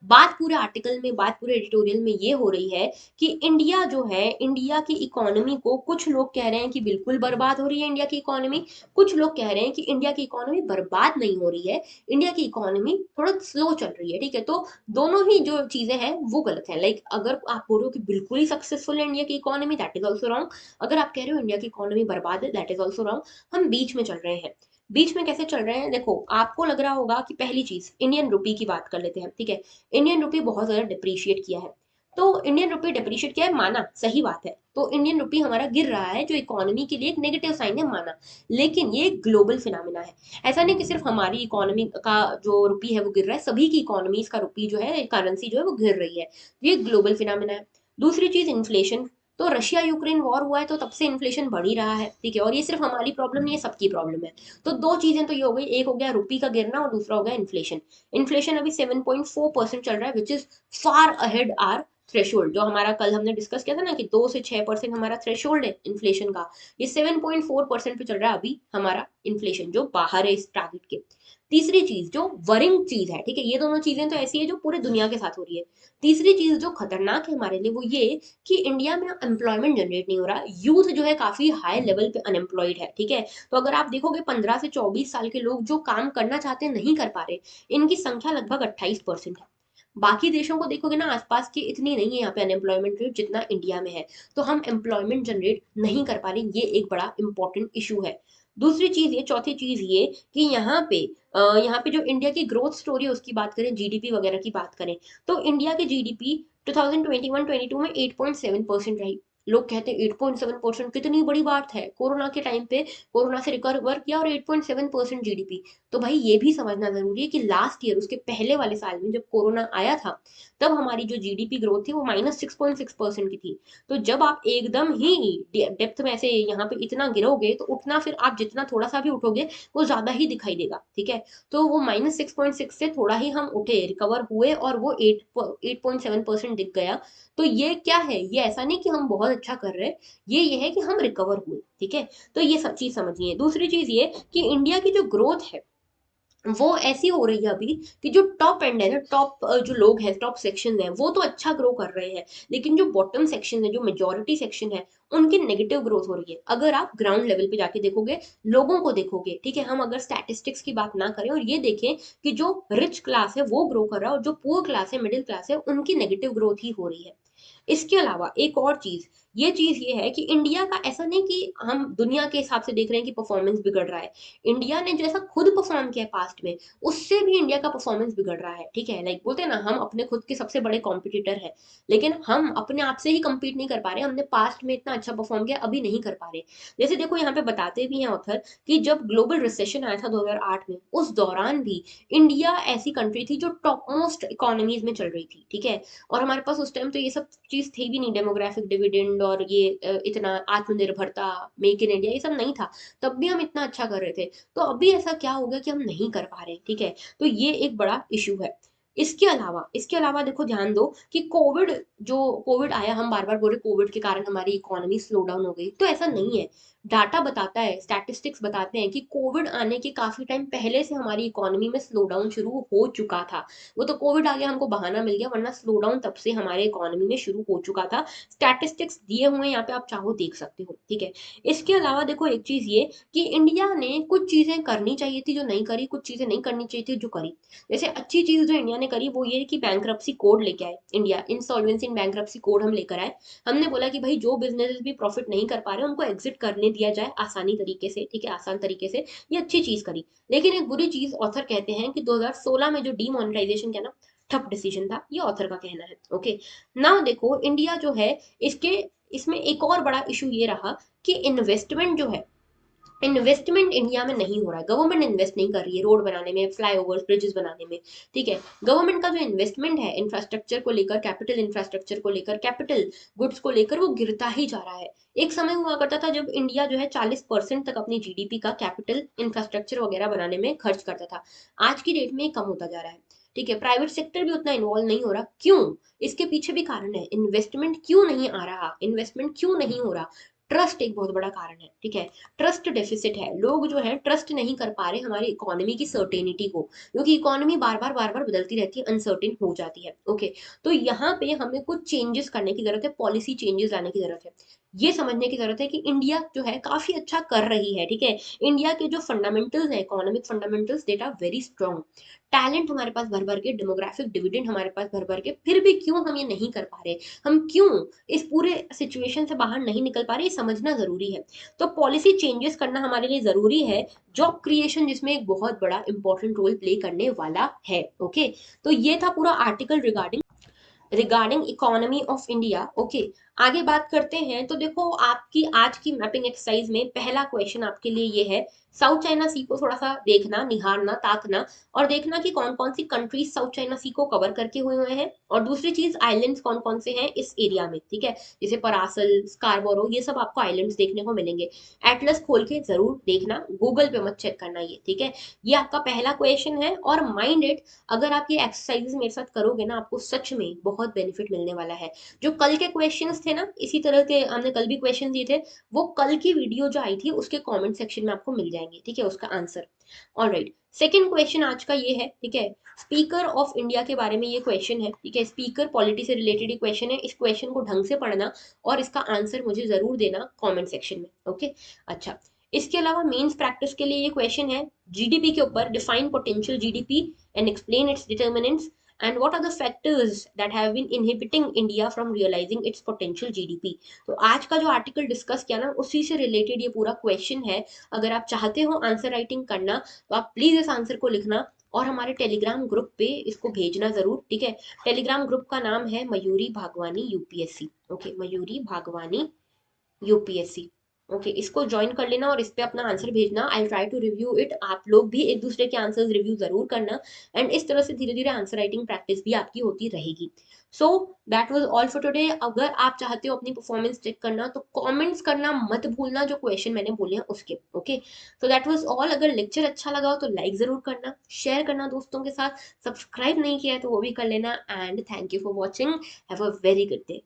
बात पूरे आर्टिकल में, बात पूरे एडिटोरियल में ये हो रही है कि इंडिया जो है, इंडिया की इकोनॉमी को कुछ लोग कह रहे हैं कि बिल्कुल बर्बाद हो रही है इंडिया की इकोनॉमी। कुछ लोग कह रहे हैं कि इंडिया की इकोनॉमी बर्बाद नहीं हो रही है, इंडिया की इकोनॉमी थोड़ा स्लो चल रही है। ठीक है, तो दोनों ही जो चीजें हैं वो गलत है। लाइक अगर आप बोल रहे हो कि बिल्कुल ही सक्सेसफुल है इंडिया की economy, that is also wrong. अगर आप कह रहे हो इंडिया की इकोनॉमी बर्बाद है, दैट इज ऑल्सो रॉन्ग। हम बीच में चल रहे हैं। बीच में कैसे चल रहे हैं? देखो, आपको लग रहा होगा कि पहली चीज इंडियन रुपी की बात कर लेते हैं। ठीक है, इंडियन रुपी बहुत ज्यादा डिप्रिशिएट किया है। तो इंडियन रुपी डिप्रिशिएट किया है, माना, सही बात है। तो इंडियन रुपी हमारा गिर रहा है जो इकोनॉमी के लिए एक नेगेटिव साइन है, माना। लेकिन ये ग्लोबल फिनोमिना है। ऐसा नहीं कि सिर्फ हमारी इकोनॉमी का जो रुपी है वो गिर रहा है, सभी की इकोनॉमीज का रुपी जो है, करेंसी जो है वो गिर रही है। ये ग्लोबल फिनोमिना है। दूसरी चीज इन्फ्लेशन। तो रशिया यूक्रेन वॉर हुआ है तो तब से इन्फ्लेशन बढ़ ही रहा है। ठीक है, और ये सिर्फ हमारी प्रॉब्लम नहीं है, सबकी प्रॉब्लम है। तो दो चीजें तो ये हो गई, एक हो गया रुपी का गिरना और दूसरा हो गया इन्फ्लेशन। इन्फ्लेशन अभी 7.4% चल रहा है, which is far ahead our threshold. जो हमारा कल हमने डिस्कस किया था ना कि 2 से 6% हमारा थ्रेशोल्ड है इन्फ्लेशन का, ये 7.4% पे चल रहा है अभी हमारा इन्फ्लेशन, जो बाहर है इस टारगेट के। तीसरी चीज जो वरिंग चीज है, ठीक है, ये दोनों चीजें तो ऐसी है जो पूरे दुनिया के साथ हो रही है। तीसरी चीज जो खतरनाक है हमारे लिए वो ये कि इंडिया में एम्प्लॉयमेंट जनरेट नहीं हो रहा, यूथ जो है काफी हाई लेवल पे अनएम्प्लॉयड है। ठीक है, तो अगर आप देखोगे 15 से 24 साल के लोग जो काम करना चाहते हैं नहीं कर पा रहे, इनकी संख्या लगभग 28% है। बाकी देशों को देखोगे ना आसपास की, इतनी नहीं है यहाँ पे अनएम्प्लॉयमेंट रेट जितना इंडिया में है। तो हम एम्प्लॉयमेंट जनरेट नहीं कर पा रहे, ये एक बड़ा इंपॉर्टेंट इशू है। दूसरी चीज ये, चौथी चीज ये कि यहाँ पे जो इंडिया की ग्रोथ स्टोरी है उसकी बात करें, जीडीपी वगैरह की बात करें, तो इंडिया की जीडीपी 2021-22 में 8.7% रही। लोग कहते हैं 8.7% कितनी बड़ी बात है, कोरोना के टाइम पे कोरोना से रिकवर किया और 8.7% जीडीपी। तो भाई ये भी समझना जरूरी है कि लास्ट ईयर, उसके पहले वाले साल में जब कोरोना आया था, तब हमारी जो जीडीपी ग्रोथ थी वो -6.6% की थी। तो जब आप एकदम ही डेप्थ में ऐसे यहाँ पे इतना गिरोगे तो उठना, फिर आप जितना थोड़ा सा भी उठोगे वो ज्यादा ही दिखाई देगा। ठीक है, तो वो -6.6 से थोड़ा ही हम उठे, रिकवर हुए, और वो 8.7% दिख गया। तो ये क्या है? ये ऐसा नहीं कि हम बहुत अच्छा कर रहे हैं, ये है कि हम रिकवर हुए। ठीक है, तो ये सब चीज समझिए। दूसरी चीज ये कि इंडिया की जो ग्रोथ है वो ऐसी हो रही है अभी कि जो टॉप एंड है ना, टॉप जो लोग हैं, टॉप सेक्शन है, वो तो अच्छा ग्रो कर रहे हैं, लेकिन जो बॉटम सेक्शन है, जो मेजोरिटी सेक्शन है, उनकी नेगेटिव ग्रोथ हो रही है। अगर आप ग्राउंड लेवल पे जाके देखोगे, लोगों को देखोगे, ठीक है, हम अगर स्टैटिस्टिक्स की बात ना करें और ये देखें कि जो रिच क्लास है वो ग्रो कर रहा है और जो पुअर क्लास है, मिडिल क्लास है, उनकी नेगेटिव ग्रोथ ही हो रही है। इसके अलावा एक और चीज ये चीज ये है कि इंडिया का ऐसा नहीं कि हम दुनिया के हिसाब से देख रहे हैं कि परफॉर्मेंस बिगड़ रहा है। इंडिया ने जैसा खुद परफॉर्म किया पास्ट में, उससे भी इंडिया का परफॉर्मेंस बिगड़ रहा है। ठीक है, लाइक बोलते हैं ना, हम अपने खुद के सबसे बड़े कॉम्पिटिटर है, लेकिन हम अपने आप से ही compete नहीं कर पा रहे। हमने पास्ट में इतना अच्छा परफॉर्म किया, अभी नहीं कर पा रहे। जैसे देखो यहाँ पे बताते भी हैं ऑथर कि जब ग्लोबल रिसेशन आया था 2008 में, उस दौरान भी इंडिया ऐसी कंट्री थी जो टॉप मोस्ट इकोनॉमीज में चल रही थी। ठीक है, और हमारे पास उस टाइम तो ये सब चीज थी भी नहीं, डेमोग्राफिक डिविडेंड और ये इतना आत्मनिर्भरता, मेक इन इंडिया, ये सब नहीं था। तब भी हम इतना अच्छा कर रहे थे। तो अभी ऐसा क्या हो गया कि हम नहीं कर पा रहे। ठीक है, तो ये एक बड़ा इशू है। इसके अलावा देखो, ध्यान दो कि कोविड आया, हम बार बार बोल रहे कोविड के कारण हमारी इकोनॉमी स्लो डाउन हो गई, तो ऐसा नहीं है। डाटा बताता है, स्टैटिस्टिक्स बताते हैं कि कोविड आने के काफी टाइम पहले से हमारी इकोनॉमी में स्लो डाउन शुरू हो चुका था। वो तो कोविड आ गया, हमको बहाना मिल गया, वरना स्लो डाउन तब से हमारे इकोनॉमी में शुरू हो चुका था। स्टैटिस्टिक्स दिए हुए हैं यहाँ पे, आप चाहो देख सकते हो। ठीक है, इसके अलावा देखो एक चीज ये कि इंडिया ने कुछ चीजें करनी चाहिए थी जो नहीं करी, कुछ चीजें नहीं करनी चाहिए थी जो करी। जैसे अच्छी चीज जो इंडिया ने करी वो ये कि बैंक्रप्सी कोड लेके आए, इंडिया इंसॉल्वेंसी इन बैंक्रप्सी कोड हम लेकर आए। हमने बोला कि भाई जो बिजनेस भी प्रॉफिट नहीं कर पा रहे उनको एग्जिट करने दिया जाए आसानी तरीके से। ठीक है, आसान तरीके से, ये अच्छी चीज करी। लेकिन एक बुरी चीज ऑथर कहते हैं कि 2016 में जो डीमोनेटाइजेशन किया ना, ठप डिसीजन था, ये ऑथर का कहना है। ओके, नाउ देखो इंडिया जो है, इसके इसमें एक और बड़ा इशू ये रहा कि इन्वेस्टमेंट जो है, इन्वेस्टमेंट इंडिया में नहीं हो रहा है। गवर्नमेंट इन्वेस्ट नहीं कर रही है रोड बनाने में, फ्लाईओवर्स, ब्रिजेस बनाने में। ठीक है, गवर्नमेंट का जो इन्वेस्टमेंट है इंफ्रास्ट्रक्चर को लेकर, कैपिटल इंफ्रास्ट्रक्चर को लेकर, कैपिटल गुड्स को लेकर, वो गिरता ही जा रहा है। एक समय हुआ करता था जब इंडिया जो है 40% तक अपनी जीडीपी का कैपिटल इंफ्रास्ट्रक्चर वगैरह बनाने में खर्च करता था। आज की डेट में ये कम होता जा रहा है। ठीक है, प्राइवेट सेक्टर भी उतना इन्वॉल्व नहीं हो रहा। क्यों? इसके पीछे भी कारण है। इन्वेस्टमेंट क्यों नहीं आ रहा, इन्वेस्टमेंट क्यों नहीं हो रहा? ट्रस्ट एक बहुत बड़ा कारण है। ठीक है, ट्रस्ट डेफिसिट है, लोग जो है ट्रस्ट नहीं कर पा रहे हमारी इकोनॉमी की सर्टेनिटी को, क्योंकि इकोनॉमी बार बार बदलती रहती है, अनसर्टेन हो जाती है। ओके, तो यहाँ पे हमें कुछ चेंजेस करने की जरूरत है, पॉलिसी चेंजेस लाने की जरूरत है। ये समझने की जरूरत है कि इंडिया जो है काफी अच्छा कर रही है। ठीक है, इंडिया के जो फंडामेंटल्स है, economic fundamentals, that are very strong. Talent हमारे पास भर भर के, डेमोग्राफिक डिविडेंड हमारे पास भर भर के, फिर भी क्यों हम ये नहीं कर पा रहे, हम क्यों इस पूरे सिचुएशन से बाहर नहीं निकल पा रहे, ये समझना जरूरी है। तो पॉलिसी चेंजेस करना हमारे लिए जरूरी है, जॉब क्रिएशन जिसमें एक बहुत बड़ा इंपॉर्टेंट रोल प्ले करने वाला है। ओके, तो ये था पूरा article regarding economy of India. Okay, आगे बात करते हैं। तो देखो आपकी आज की मैपिंग एक्सरसाइज में पहला क्वेश्चन आपके लिए ये है, साउथ चाइना सी को थोड़ा सा देखना, निहारना, ताकना, और देखना कि कौन कौन सी कंट्रीज साउथ चाइना सी को कवर करके हुए हैं, और दूसरी चीज आइलैंड्स कौन कौन से हैं इस एरिया में। ठीक है, जैसे परासल, स्कारबोरो, ये सब आपको आइलैंड्स देखने को मिलेंगे। एटलस खोल के जरूर देखना, गूगल पे मत चेक करना ये। ठीक है, ये आपका पहला क्वेश्चन है, और माइंड इट, अगर आप ये एक्सरसाइज मेरे साथ करोगे ना, आपको सच में बहुत बेनिफिट मिलने वाला है। जो कल के क्वेश्चंस थे ना, इसी तरह के हमने कल भी क्वेश्चन दिए थे, वो कल की वीडियो जो आई थी उसके कमेंट सेक्शन में आपको मिल जाएंगे। ठीक है, उसका आंसर। ऑलराइट, सेकंड क्वेश्चन आज का ये है। ठीक है, स्पीकर ऑफ इंडिया के बारे में ये क्वेश्चन है। ठीक है, स्पीकर पॉलिटी से रिलेटेड ये क्वेश्चन है। इस क्वेश्चन को ढंग से पढ़ना और इसका आंसर मुझे जरूर देना कमेंट सेक्शन में। ओके, अच्छा, इसके अलावा मेंस प्रैक्टिस के लिए ये क्वेश्चन है, जीडीपी के ऊपर, define potential GDP and explain it's determinants and what are the factors that have been inhibiting India from realizing its potential GDP। तो आज का जो आर्टिकल डिस्कस किया ना, उसी से रिलेटेड ये पूरा क्वेश्चन है। अगर आप चाहते हो आंसर राइटिंग करना, तो आप प्लीज इस आंसर को लिखना और हमारे टेलीग्राम ग्रुप पे इसको भेजना जरूर। ठीक है, टेलीग्राम ग्रुप का नाम है Mayuri Bhagwani UPSC. Okay, Mayuri Bhagwani UPSC. Okay, इसको ज्वाइन कर लेना और इस पे अपना आंसर भेजना। I try to review it, आप लोग भी एक दूसरे के आंसर्स रिव्यू जरूर करना, एंड इस तरह से धीरे धीरे आंसर राइटिंग प्रैक्टिस भी आपकी होती रहेगी। So that was all for today. अगर आप चाहते हो अपनी परफॉर्मेंस चेक करना, तो कमेंट्स करना मत भूलना, जो क्वेश्चन मैंने बोले हैं उसके। ओके, तो दैट वाज ऑल। अगर लेक्चर अच्छा लगा हो तो लाइक जरूर करना, शेयर करना दोस्तों के साथ, सब्सक्राइब नहीं किया है तो वो भी कर लेना, and thank you for watching. Have a very good day.